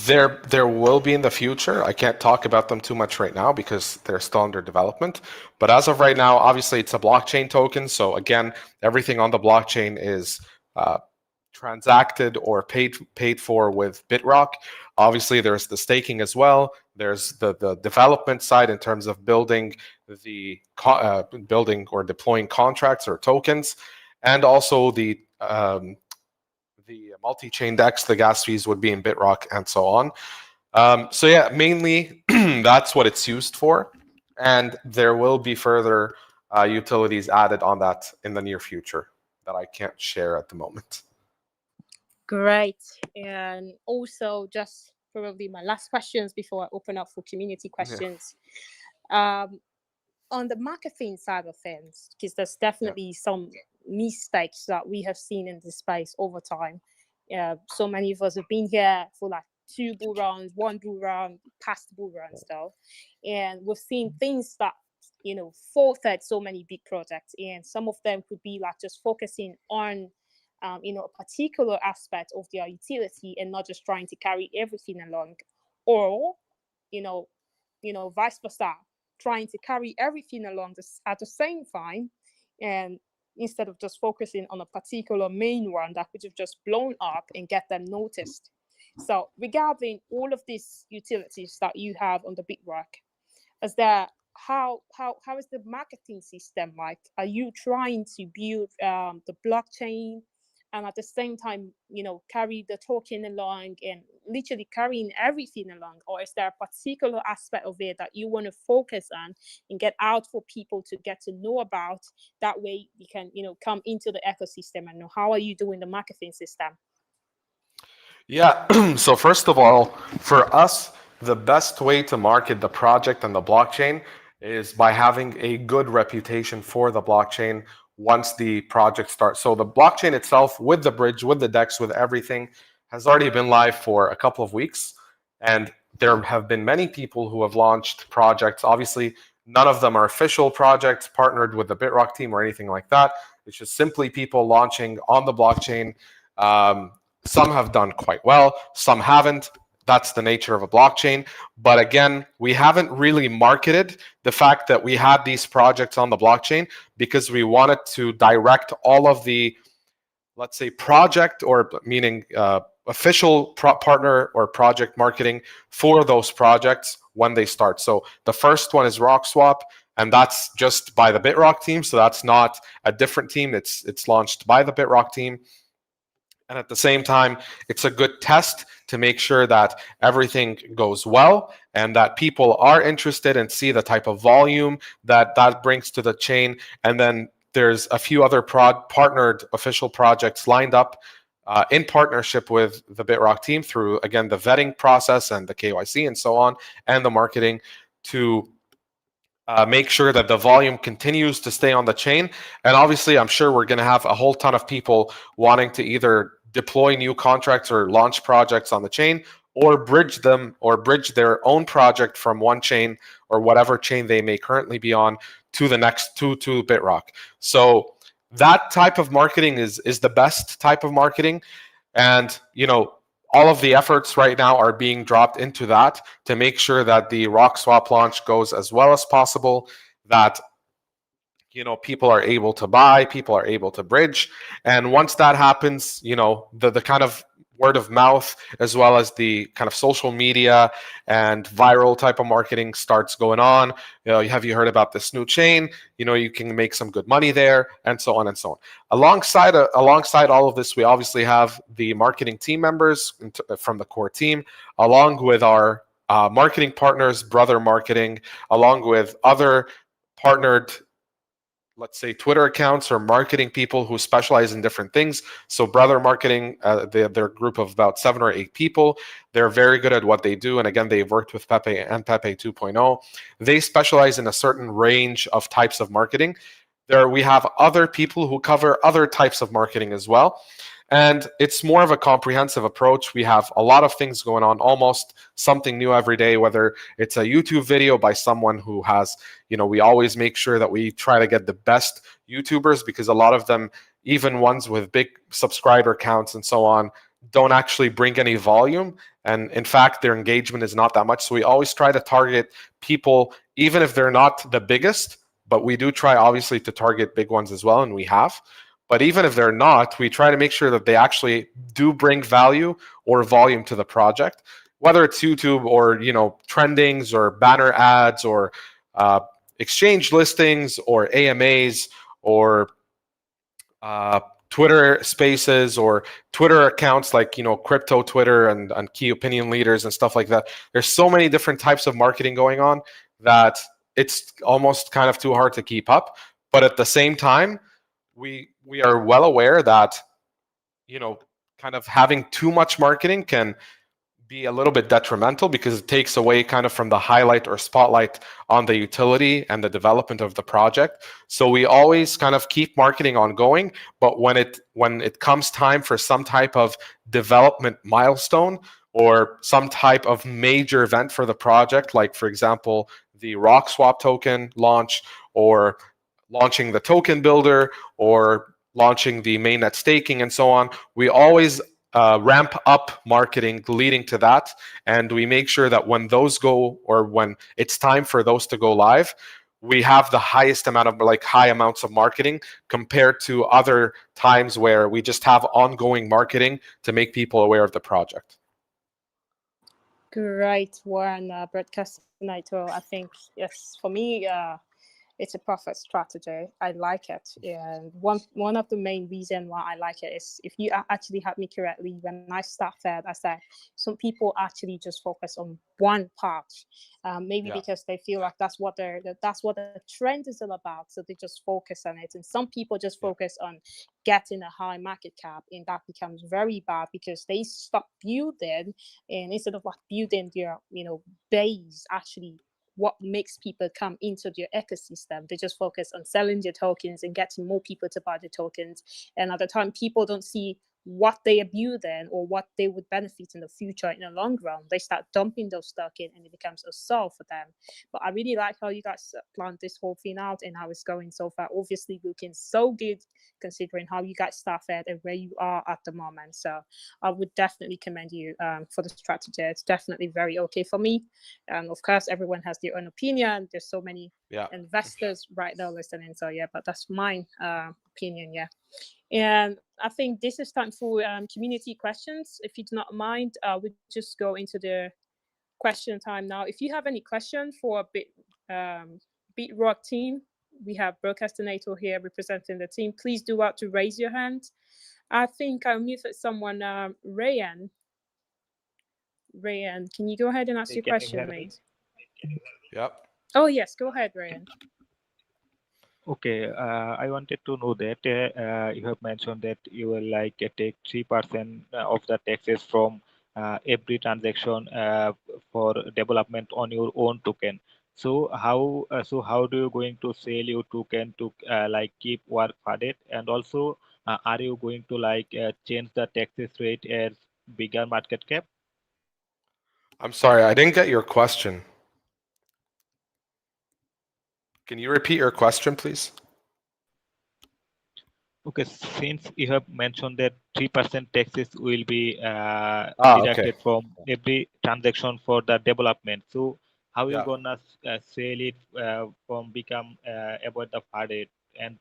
There will be in the future. I can't talk about them too much right now because they're still under development. But as of right now, obviously it's a blockchain token. So again, everything on the blockchain is transacted or paid for with Bitrock. Obviously, there's the staking as well. There's the development side in terms of building building or deploying contracts or tokens, and also the multi-chain DEX, the gas fees would be in Bitrock, and so on. So yeah, mainly that's what it's used for, and there will be further utilities added on that in the near future that I can't share at the moment. Great. And also, just probably my last questions before I open up for community questions. On the marketing side of things, because there's definitely some mistakes that we have seen in this space over time. So many of us have been here for like 2 bull runs, 1 bull run, past bull runs though, and we've seen things that forfeit so many big projects, and some of them could be like just focusing on a particular aspect of their utility and not just trying to carry everything along, or vice versa, trying to carry everything along at the same time, and instead of just focusing on a particular main one that could have just blown up and get them noticed. So regarding all of these utilities that you have on the Bitrock, is there how is the marketing system like? Are you trying to build the blockchain and at the same time, carry the token along and literally carrying everything along? Or is there a particular aspect of it that you want to focus on and get out for people to get to know about? That way you can, come into the ecosystem and know how are you doing the marketing system? Yeah, so first of all, for us, the best way to market the project and the blockchain is by having a good reputation for the blockchain once the project starts. So the blockchain itself, with the bridge, with the DEX, with everything, has already been live for a couple of weeks. And there have been many people who have launched projects. Obviously, none of them are official projects partnered with the Bitrock team or anything like that. It's just simply people launching on the blockchain, Some have done quite well, some haven't. That's the nature of a blockchain. But again, we haven't really marketed the fact that we had these projects on the blockchain because we wanted to direct all of the, let's say, project, or meaning official partner or project marketing for those projects when they start. So the first one is RockSwap, and that's just by the Bitrock team. So that's not a different team. It's launched by the Bitrock team. And at the same time, it's a good test to make sure that everything goes well and that people are interested and see the type of volume that that brings to the chain. And then there's a few other partnered official projects lined up in partnership with the Bitrock team through, again, the vetting process and the KYC and so on, and the marketing to make sure that the volume continues to stay on the chain. And obviously, I'm sure we're going to have a whole ton of people wanting to either deploy new contracts or launch projects on the chain, or bridge them, or bridge their own project from one chain or whatever chain they may currently be on to the next to Bitrock. So that type of marketing is the best type of marketing. And all of the efforts right now are being dropped into that to make sure that the RockSwap launch goes as well as possible, that people are able to buy, people are able to bridge. And once that happens, the kind of word of mouth, as well as the kind of social media and viral type of marketing starts going on. Have you heard about this new chain? You can make some good money there, and so on and so on. Alongside all of this, we obviously have the marketing team members from the core team, along with our marketing partners, Brother Marketing, along with other partnered, let's say, Twitter accounts or marketing people who specialize in different things. So Brother Marketing, they're a group of about 7 or 8 people. They're very good at what they do. And again, they've worked with Pepe and Pepe 2.0. They specialize in a certain range of types of marketing. We have other people who cover other types of marketing as well. And it's more of a comprehensive approach. We have a lot of things going on, almost something new every day, whether it's a YouTube video by someone who has, we always make sure that we try to get the best YouTubers, because a lot of them, even ones with big subscriber counts and so on, don't actually bring any volume. And in fact, their engagement is not that much. So we always try to target people, even if they're not the biggest, but we do try obviously to target big ones as well, and we have. But even if they're not, we try to make sure that they actually do bring value or volume to the project, whether it's YouTube or trendings or banner ads or exchange listings or AMAs or Twitter Spaces or Twitter accounts like crypto Twitter and key opinion leaders and stuff like that. There's so many different types of marketing going on that it's almost kind of too hard to keep up. But at the same time, we are well aware that kind of having too much marketing can be a little bit detrimental, because it takes away kind of from the highlight or spotlight on the utility and the development of the project. So we always kind of keep marketing ongoing, but when it comes time for some type of development milestone or some type of major event for the project, like for example the RockSwap token launch, or launching the token builder, or launching the mainnet staking and so on, we always ramp up marketing leading to that. And we make sure that when those go, or when it's time for those to go live, we have the highest amount of high amounts of marketing compared to other times where we just have ongoing marketing to make people aware of the project. Great one, broadcast Naito. I think, yes, for me, it's a perfect strategy. I like it. And one of the main reasons why I like it is, if you actually had me correctly, when I started, I said some people actually just focus on one part, maybe because they feel like that's what the trend is all about. So they just focus on it. And some people just focus on getting a high market cap, and that becomes very bad because they stop building, and instead of building their base, actually what makes people come into your ecosystem, they just focus on selling their tokens and getting more people to buy the tokens. And at the time, people don't see what they are building or what they would benefit in the future in the long run, they start dumping those stock in and it becomes a sell for them. But I really like how you guys planned this whole thing out and how it's going so far. Obviously looking so good considering how you guys started and where you are at the moment. So I would definitely commend you for the strategy. It's definitely very okay for me. And of course, everyone has their own opinion. There's so many investors right now listening. So yeah, but that's my opinion. Yeah. And I think this is time for community questions. If you do not mind, we just go into the question time now. If you have any question for Bitrock team, we have Broadcastinator here representing the team. Please do out to raise your hand. I think I muted someone, Rayan. Rayan, can you go ahead and ask your question, mate? Yep. Oh yes, go ahead, Rayan. Okay, I wanted to know that you have mentioned that you will like take 3% of the taxes from every transaction for development on your own token. So how do you going to sell your token to like keep work funded? And also, are you going to like change the taxes rate as bigger market cap? I'm sorry, I didn't get your question. Can you repeat your question, please? Okay, since you have mentioned that 3% taxes will be deducted from every transaction for the development. So how you gonna sell it from become about the funded? And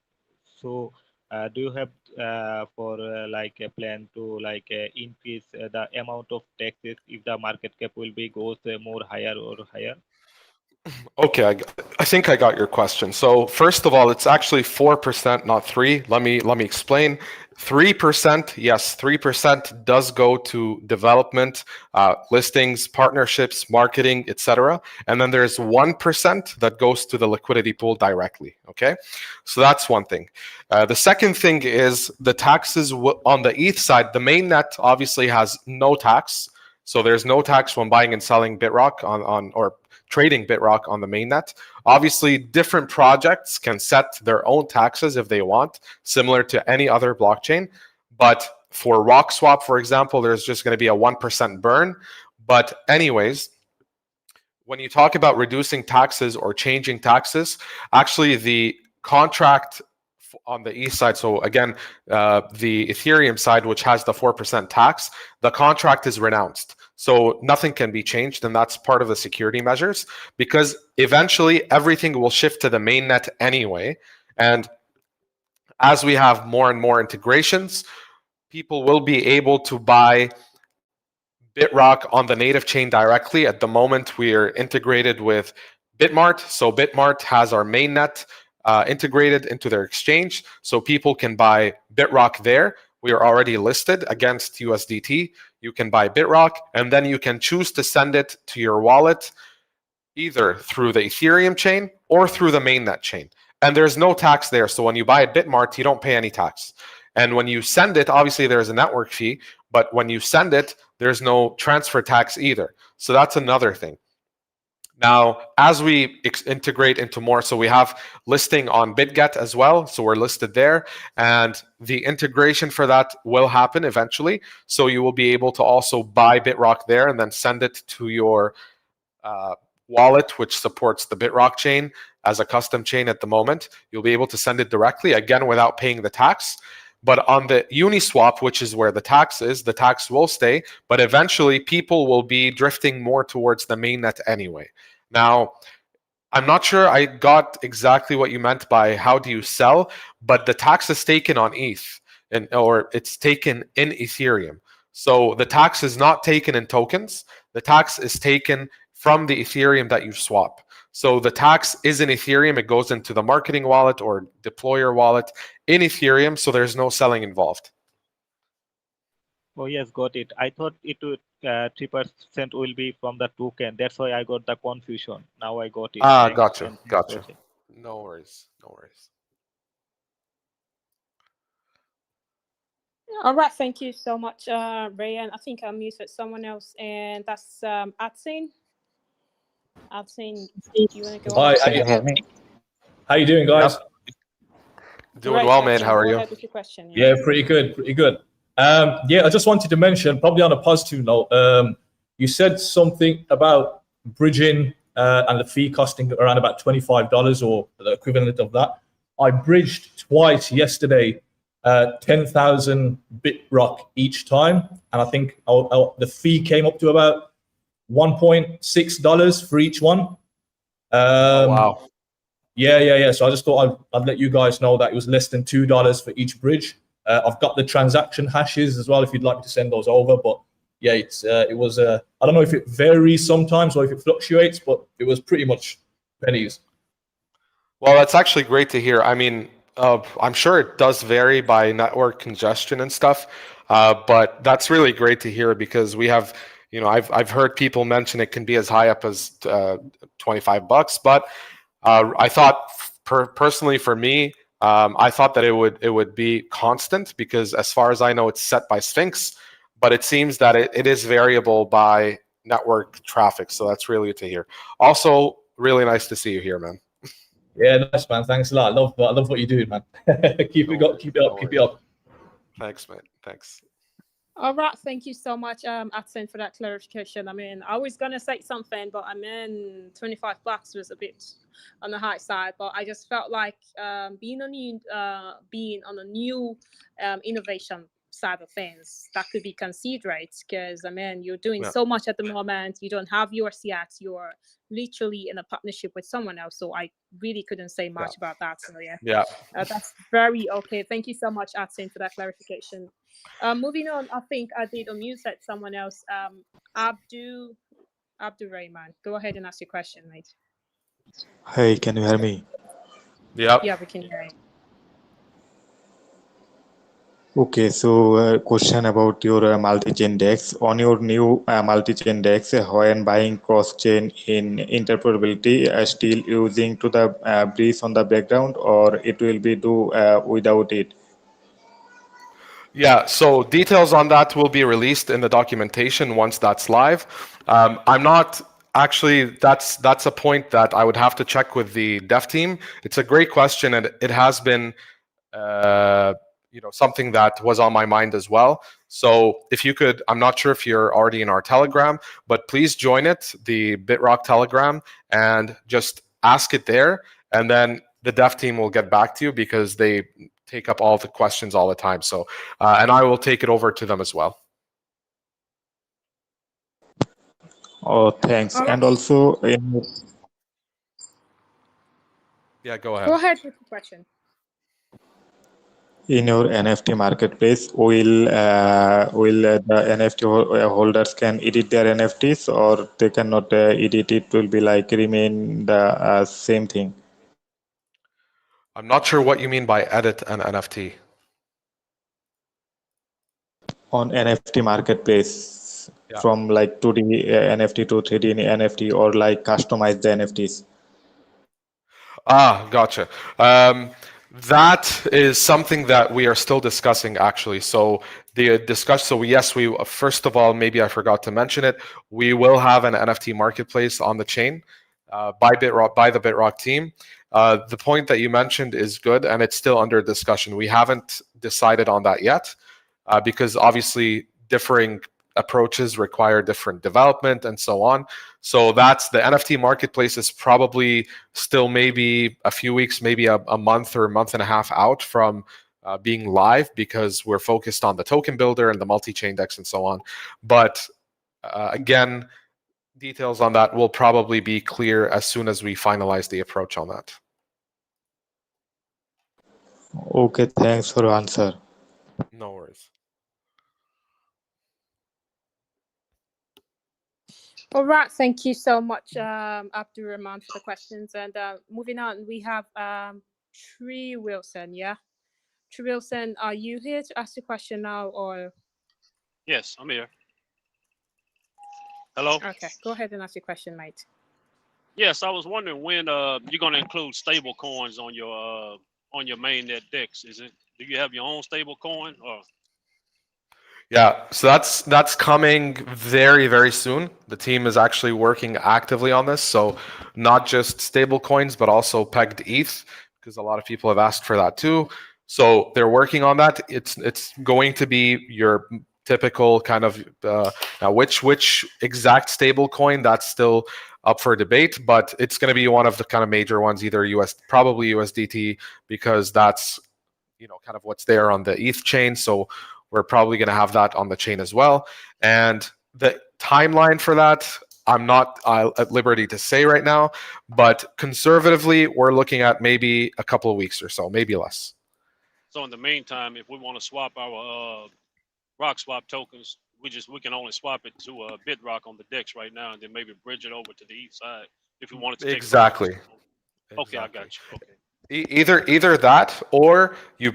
so do you have for like a plan to like increase the amount of taxes if the market cap will be goes more higher or higher? Okay, I think I got your question. So first of all, it's actually 4%, not 3. Let me explain. 3%, yes, 3% does go to development, listings, partnerships, marketing, etc. And then there's 1% that goes to the liquidity pool directly. Okay, so that's one thing. The second thing is the taxes on the ETH side. The mainnet obviously has no tax, so there's no tax when buying and selling Bitrock on or trading Bitrock on the mainnet. Obviously, different projects can set their own taxes if they want, similar to any other blockchain. But for RockSwap, for example, there's just going to be a 1% burn. But anyways, when you talk about reducing taxes or changing taxes, actually the contract on the ETH side, so again, the Ethereum side, which has the 4% tax, the contract is renounced. So nothing can be changed, and that's part of the security measures, because eventually everything will shift to the mainnet anyway. And as we have more and more integrations, people will be able to buy Bitrock on the native chain directly. At the moment, we are integrated with Bitmart. So Bitmart has our mainnet integrated into their exchange, so people can buy Bitrock there. We are already listed against USDT. You can buy Bitrock, and then you can choose to send it to your wallet either through the Ethereum chain or through the mainnet chain. And there's no tax there. So when you buy at Bitmart, you don't pay any tax. And when you send it, obviously there's a network fee, but when you send it, there's no transfer tax either. So that's another thing. Now, as we integrate into more, so we have listing on BitGet as well. So we're listed there, and the integration for that will happen eventually. So you will be able to also buy Bitrock there and then send it to your wallet, which supports the Bitrock chain as a custom chain at the moment. You'll be able to send it directly, again, without paying the tax. But on the Uniswap, which is where the tax is, the tax will stay, but eventually people will be drifting more towards the mainnet anyway. Now, I'm not sure I got exactly what you meant by how do you sell, but the tax is taken on ETH, or it's taken in Ethereum. So the tax is not taken in tokens. The tax is taken from the Ethereum that you swap. So the tax is in Ethereum. It goes into the marketing wallet or deployer wallet in Ethereum. So there's no selling involved. Oh yes, got it. I thought it would 3% will be from the token. That's why I got the confusion. Now I got it. Thanks, Gotcha. and Gotcha. No worries. No worries. All right, thank you so much, Rayan. I think I muted someone else, and that's Atsin. Atsin, do you want to go? Hi, Can you hear me? how you doing, guys? Yep. Doing well, man. Atsin, How are go you? ahead with your question. Yeah, pretty good, pretty good. Yeah, I just wanted to mention, probably on a positive note, you said something about bridging and the fee costing around about $25 or the equivalent of that. I bridged twice yesterday, 10,000 Bitrock each time, and I think the fee came up to about $1.6 for each one. Oh, wow. Yeah. So I just thought I'd let you guys know that it was less than $2 for each bridge. I've got the transaction hashes as well if you'd like me to send those over. But yeah, it was. I don't know if it varies sometimes or if it fluctuates, but it was pretty much pennies. Well, that's actually great to hear. I mean, I'm sure it does vary by network congestion and stuff, but that's really great to hear because we have, I've heard people mention it can be as high up as $25, but I thought personally for me, I thought that it would be constant because as far as I know, it's set by Sphinx, but it seems that it is variable by network traffic. So that's really good to hear. Also, really nice to see you here, man. Yeah, nice, man. Thanks a lot. I love what you're doing, man. keep it up. Thanks, man. Thanks. All right, thank you so much, Atsen, for that clarification. I mean, I was gonna say something, but I mean, $25 was a bit on the high side. But I just felt like being on a new innovation side of things that could be considered, because I mean, you're doing so much at the moment. You don't have yours yet. You're literally in a partnership with someone else. So I really couldn't say much about that. So yeah, that's very okay. Thank you so much, Atsen, for that clarification. Moving on, I think I did unmute someone else. Abdurrahman, go ahead and ask your question, mate. Hey, can you hear me? Yeah, we can hear you. Okay, so question about your multi-chain DEX. On your new multi-chain DEX, when buying cross-chain in interoperability, still using to the bridge on the background, or it will be do without it? Yeah, so details on that will be released in the documentation once that's live. I'm not actually, that's a point that I would have to check with the dev team. It's a great question, and it has been something that was on my mind as well. So if you could, I'm not sure if you're already in our Telegram, but please join it, the Bitrock Telegram, and just ask it there, and then the dev team will get back to you because they take up all the questions all the time. So, and I will take it over to them as well. Oh, thanks. And also, Yeah, go ahead. Go ahead with the question. in your NFT marketplace, will the NFT holders can edit their NFTs, or they cannot edit? It will be like remain the same thing. I'm not sure what you mean by edit an NFT. On NFT marketplace, from like 2D NFT to 3D NFT, or like customize the NFTs. Gotcha. That is something that we are still discussing, actually. So we first of all, maybe I forgot to mention it. We will have an NFT marketplace on the chain by the Bitrock team. The point that you mentioned is good, and it's still under discussion. We haven't decided on that yet because obviously differing approaches require different development and so on. So that's the NFT marketplace is probably still maybe a few weeks, maybe a month or a month and a half out from being live because we're focused on the token builder and the multi-chain DEX and so on. But again, details on that will probably be clear as soon as we finalize the approach on that. Okay, thanks for your answer. No worries. All right, thank you so much, Abdurrahman, for the questions. And moving on, we have Tree Wilson. Yeah, Tree Wilson, are you here to ask the question now, or? Yes, I'm here. Hello. Okay, go ahead and ask your question, mate. Yes, I was wondering when you're going to include stable coins on your mainnet DEX. Do you have your own stable coin or? Yeah, so that's coming very, very soon. The team is actually working actively on this. So not just stable coins, but also pegged ETH, because a lot of people have asked for that too. So they're working on that. It's going to be your typical kind of now which exact stable coin, that's still up for debate, but it's going to be one of the kind of major ones, either probably USDT, because that's kind of what's there on the ETH chain. So we're probably going to have that on the chain as well. And the timeline for that, I'm not at liberty to say right now, but conservatively, we're looking at maybe a couple of weeks or so, maybe less. So in the meantime, if we want to swap our rock swap tokens, we can only swap it to Bitrock on the DEX right now, and then maybe bridge it over to the ETH side if we wanted to take Exactly. Okay, I got you. Okay. Either that, or you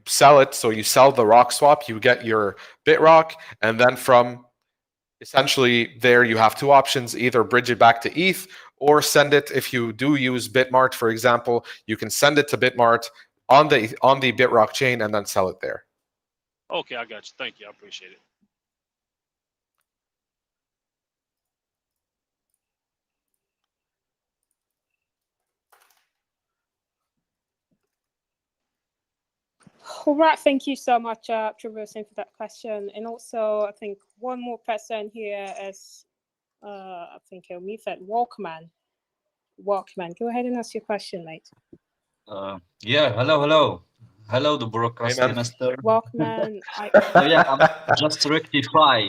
sell it. So you sell the rock swap, you get your Bitrock, and then from essentially there you have two options: either bridge it back to ETH or send it. If you do use Bitmart, for example, you can send it to Bitmart on the Bitrock chain and then sell it there. Okay, I got you. Thank you. I appreciate it. All right, thank you so much, Traversing, for that question. And also, I think one more person here is, I think he'll mute that Walkman. Walkman, go ahead and ask your question, mate. Yeah, hello, the broadcast Hey, man. master. Walkman, So yeah, just to rectify,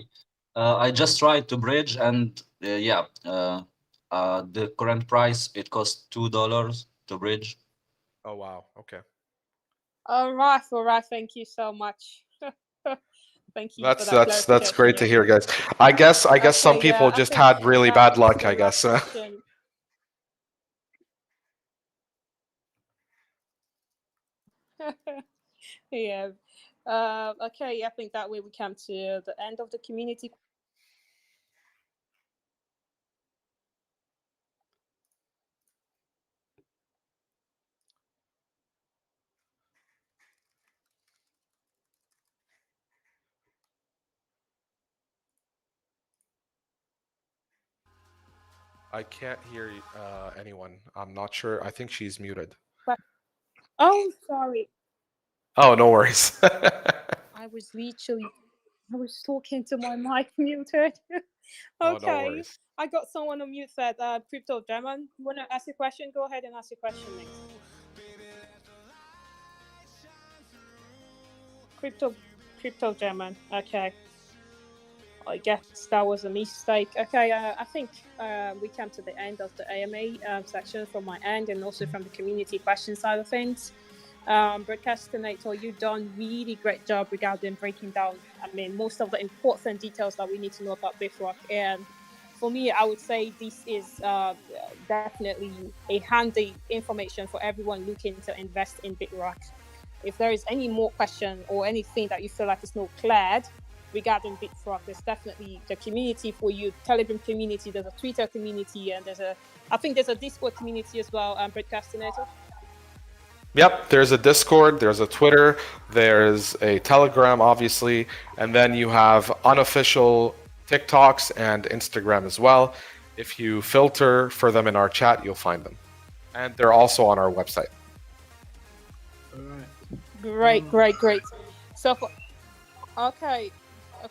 I just tried to bridge, and the current price, it costs $2 to bridge. Oh wow, okay. All right, thank you so much. Thank you for that That's clarification. great to hear, guys. I guess some people just had really bad luck, I guess. Yeah. Okay, I think that way we come to the end of the community. I can't hear anyone. I'm not sure. I think she's muted. Oh, sorry. Oh, no worries. I was talking to my mic muted. Okay. Oh, no worries. I got someone on mute said, Crypto Demon, you want to ask your question? Go ahead and ask your question next. Crypto Demon. Okay. I guess that was a mistake. Okay, I think we come to the end of the AMA section from my end, and also from the community question side of things. Broadcastinator, you've done really great job regarding breaking down, most of the important details that we need to know about Bitrock. And for me, I would say this is definitely a handy information for everyone looking to invest in Bitrock. If there is any more question or anything that you feel like is not cleared regarding Bitrock, there's definitely the community for you, Telegram community, there's a Twitter community, and I think there's a Discord community as well, Broadcastinator. Yep, there's a Discord, there's a Twitter, there's a Telegram, obviously, and then you have unofficial TikToks and Instagram as well. If you filter for them in our chat, you'll find them. And they're also on our website. All right. Great. So, okay,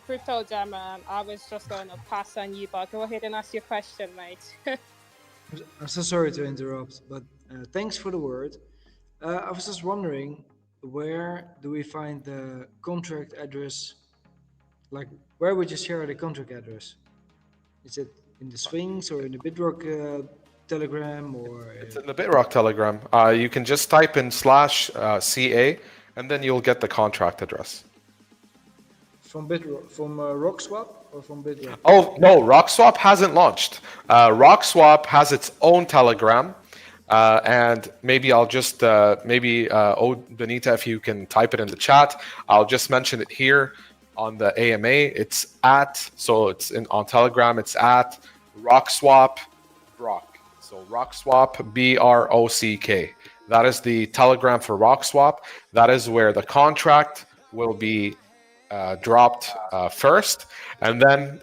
Crypto Demon, I was just going to pass on you, but go ahead and ask your question, mate. I'm so sorry to interrupt, but thanks for the word. I was just wondering, where do we find the contract address? Like, where would you share the contract address? Is it in the Sphinx or in the Bitrock Telegram, or? It's in the Bitrock Telegram. You can just type in /CA, and then you'll get the contract address. From Bitrock, from RockSwap, or from Bitrock? Oh no, RockSwap hasn't launched. RockSwap has its own Telegram. And maybe I'll just Benita, if you can type it in the chat, I'll just mention it here on the AMA. It's on Telegram. It's at RockSwap Brock. So RockSwap BROCK. That is the Telegram for RockSwap. That is where the contract will be dropped first, and then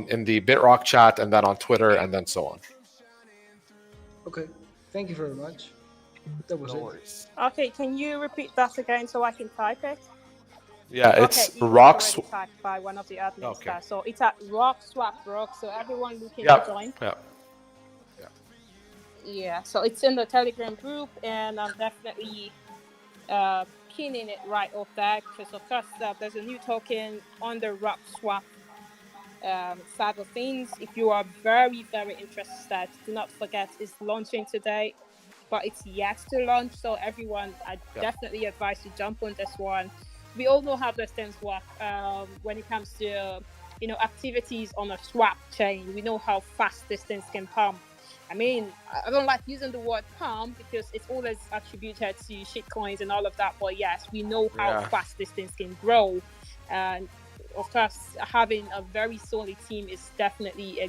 in the Bitrock chat, and then on Twitter, and then so on. Okay. Thank you very much. That was No it. worries. Okay, can you repeat that again so I can type it? Yeah, Okay, it's it was rock. already typed by one of the admins Okay. there. So it's at Rock Swap Rock. So everyone looking to Yep. join. Yep. Yeah, so it's in the Telegram group, and I'm definitely pinning it right off there because, of course, there's a new token on the Rock Swap side of things. If you are very, very interested, do not forget it's launching today, but it's yet to launch. So everyone, I definitely advise to jump on this one. We all know how those things work when it comes to activities on a swap chain. We know how fast these things can pump. I mean, I don't like using the word pump because it's always attributed to shitcoins and all of that. But yes, we know how fast these things can grow. And of course, having a very solid team is definitely a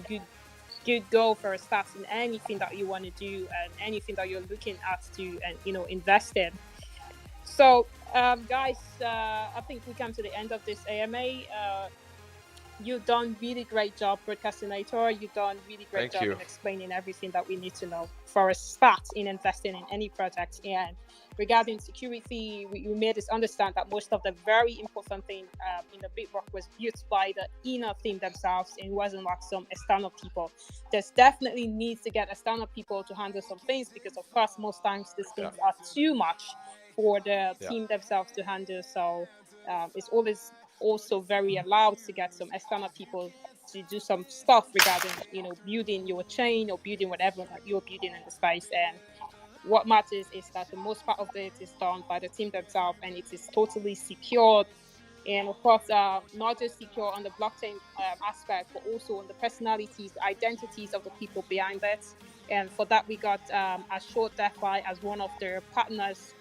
good goal for a start in anything that you want to do and anything that you're looking at to and invest in. So, guys, I think we come to the end of this AMA. You've done really great job, Broadcastinator. You've done really great Thank job you. in explaining everything that we need to know for a start in investing in any project. And regarding security, we made us understand that most of the very important thing in the Bitrock was built by the inner team themselves and wasn't like some external people. There's definitely needs to get external people to handle some things because, of course, most times these things are too much for the team themselves to handle. So it's always also very allowed to get some external people to do some stuff regarding building your chain or building whatever that you're building in the space. And what matters is that the most part of it is done by the team themselves and it is totally secured. And of course, not just secure on the blockchain aspect, but also on the personalities, the identities of the people behind it. And for that, we got Assured DeFi as one of their partners,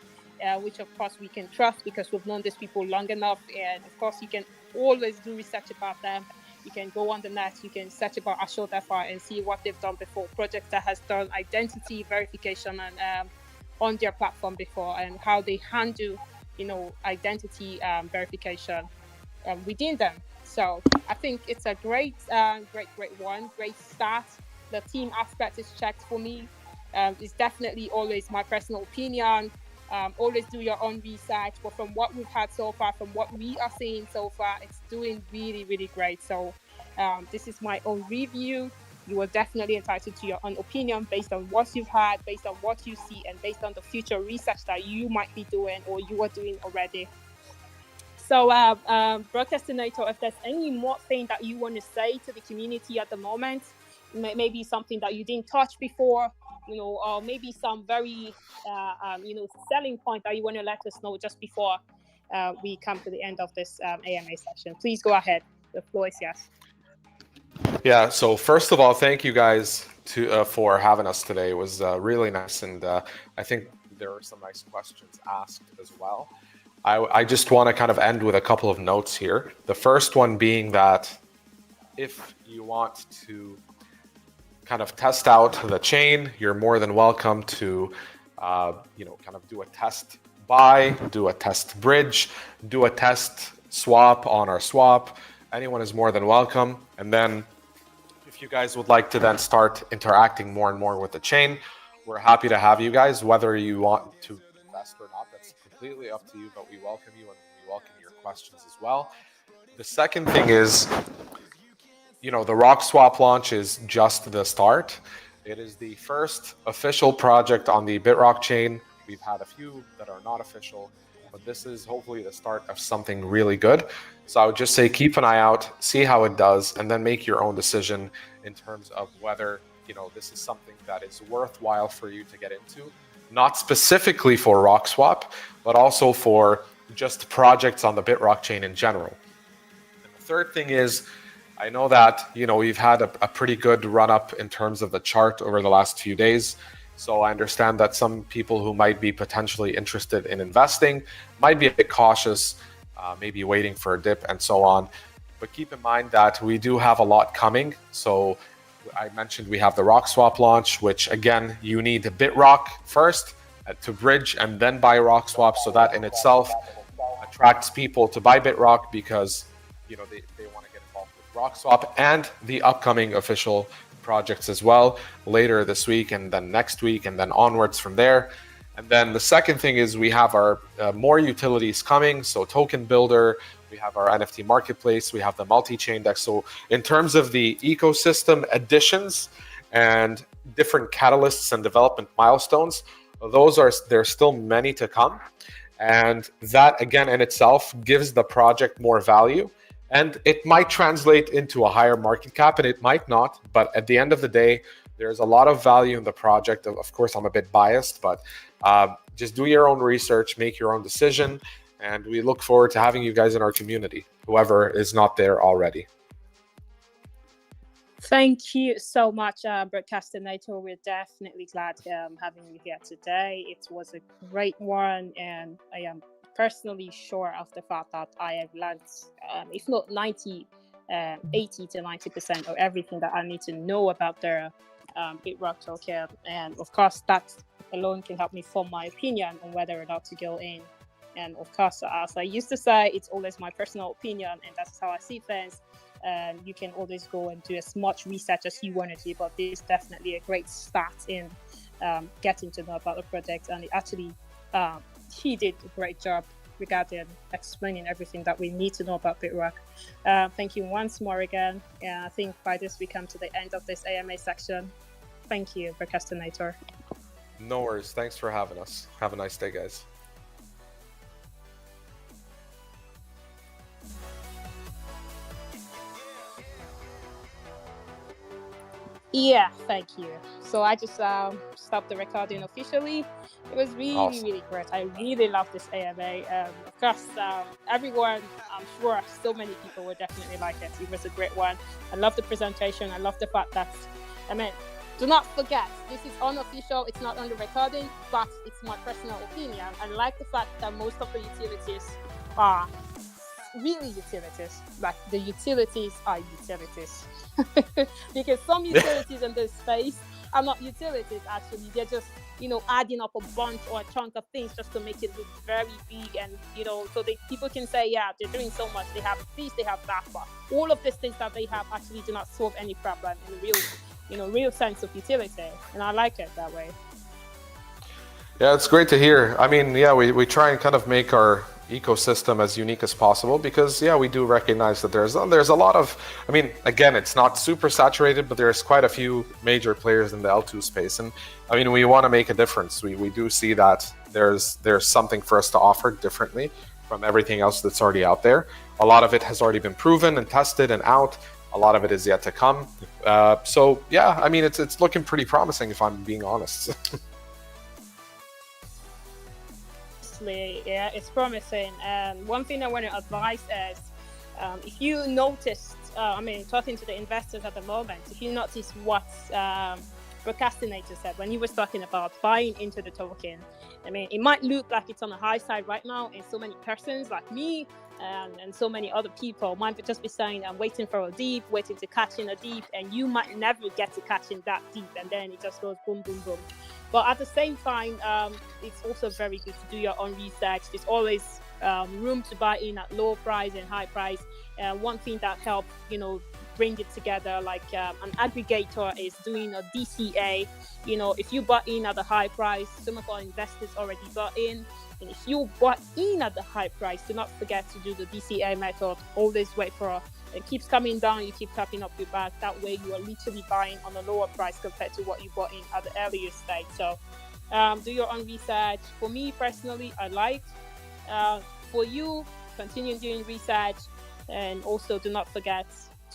which of course we can trust because we've known these people long enough. And of course, you can always do research about them. You can go on the net, you can search about Assured DeFi and see what they've done before. Projects that has done identity verification and on their platform before, and how they handle identity verification within them. So I think it's a great one, great start. The team aspect is checked for me. It's definitely always my personal opinion. Always do your own research, but from what we've had so far, from what we are seeing so far, it's doing really, really great. So this is my own review. You are definitely entitled to your own opinion based on what you've had, based on what you see, and based on the future research that you might be doing or you are doing already. So, Broadcastinator, if there's any more thing that you want to say to the community at the moment, maybe something that you didn't touch before, or maybe some very, selling point that you want to let us know just before we come to the end of this AMA session. Please go ahead. The floor is yours. Yeah. So first of all, thank you guys for having us today. It was really nice, and I think there were some nice questions asked as well. I just want to kind of end with a couple of notes here. The first one being that if you want to kind of test out the chain, you're more than welcome to, kind of do a test buy, do a test bridge, do a test swap on our swap. Anyone is more than welcome. And then if you guys would like to then start interacting more and more with the chain, we're happy to have you guys, whether you want to invest or not. That's completely up to you, but we welcome you and we welcome your questions as well. The second thing is, the Rock Swap launch is just the start. It is the first official project on the Bitrock chain. We've had a few that are not official, but this is hopefully the start of something really good. So I would just say keep an eye out, see how it does, and then make your own decision in terms of whether this is something that is worthwhile for you to get into, not specifically for Rock Swap, but also for just projects on the Bitrock chain in general. And the third thing is, I know that we've had a pretty good run up in terms of the chart over the last few days. So I understand that some people who might be potentially interested in investing might be a bit cautious, maybe waiting for a dip and so on. But keep in mind that we do have a lot coming. So I mentioned we have the Rock Swap launch, which again, you need Bitrock first to bridge and then buy Rock Swap. So that in itself attracts people to buy Bitrock because they want to get involved with Rock Swap and the upcoming official projects as well later this week and then next week and then onwards from there. And then the second thing is we have our more utilities coming. So token builder, we have our NFT marketplace, we have the multi-chain deck. So in terms of the ecosystem additions and different catalysts and development milestones, there's still many to come. And that again in itself gives the project more value. And it might translate into a higher market cap and it might not. But at the end of the day, there's a lot of value in the project. Of course, I'm a bit biased, but just do your own research, make your own decision. And we look forward to having you guys in our community, whoever is not there already. Thank you so much, Broadcastinator. We're definitely glad having you here today. It was a great one, and I am personally sure of the fact that I have learned, if not 80 to 90% of everything that I need to know about the Bitrock token. And of course, that alone can help me form my opinion on whether or not to go in. And of course, as I used to say, it's always my personal opinion, and that's how I see things. You can always go and do as much research as you want to do, but this is definitely a great start in getting to know about the project. And actually, he did a great job regarding explaining everything that we need to know about Bitrock. Thank you once more again. I think by this we come to the end of this AMA section. Thank you, Broadcastinator. No worries. Thanks for having us. Have a nice day, guys. Yeah, thank you. So I just stopped the recording officially. It was really, Awesome. really great. I really love this AMA. Of course, everyone, I'm sure so many people will definitely like it. It was a great one. I love the presentation. I love the fact that, do not forget, this is unofficial. It's not on the recording, but it's my personal opinion. I like the fact that most of the utilities are really utilities. Like the utilities are utilities. Because some utilities in this space are not utilities actually. They're just, adding up a bunch or a chunk of things just to make it look very big, and so people can say, yeah, they're doing so much, they have this, they have that, but all of these things that they have actually do not solve any problem in real sense of utility. And I like it that way. Yeah, it's great to hear. I mean, yeah, we try and kind of make our ecosystem as unique as possible because, yeah, we do recognize that there's a lot of, again, it's not super saturated, but there's quite a few major players in the L2 space. And we want to make a difference. We do see that there's something for us to offer differently from everything else that's already out there. A lot of it has already been proven and tested and out. A lot of it is yet to come. So yeah, it's looking pretty promising if I'm being honest. Yeah, it's promising. And one thing I want to advise is, if you noticed, talking to the investors at the moment, if you notice what Broadcastinator said when he was talking about buying into the token, it might look like it's on the high side right now, and so many persons like me and so many other people might just be saying, I'm waiting for a deep, waiting to catch in a deep, and you might never get to catch in that deep, and then it just goes boom, boom, boom. But at the same time, it's also very good to do your own research. There's always room to buy in at low price and high price. One thing that helps, bring it together, like an aggregator is doing a DCA. If you bought in at the high price, some of our investors already bought in. And if you bought in at the high price, do not forget to do the DCA method. Always wait for it keeps coming down, you keep tapping up your bag. That way you are literally buying on a lower price compared to what you bought in at the earlier stage. So do your own research. For me personally, I like. For you, continue doing research, and also do not forget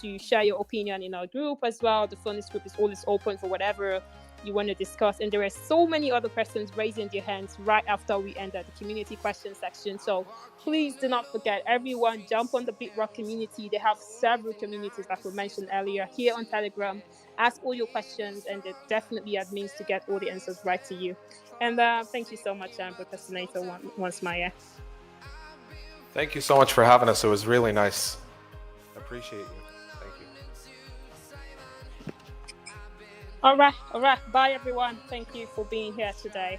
to share your opinion in our group as well. The Furnace group is always open for whatever you want to discuss, and there are so many other persons raising their hands right after we ended the community question section. So please do not forget, everyone, jump on the Bitrock community. They have several communities that were mentioned earlier here on Telegram. Ask all your questions, and they're definitely admins to get all the answers right to you. And thank you so much, Broadcastinator, once more. Thank you so much for having us. It was really nice. Appreciate you. Thank you. All right. Bye, everyone. Thank you for being here today.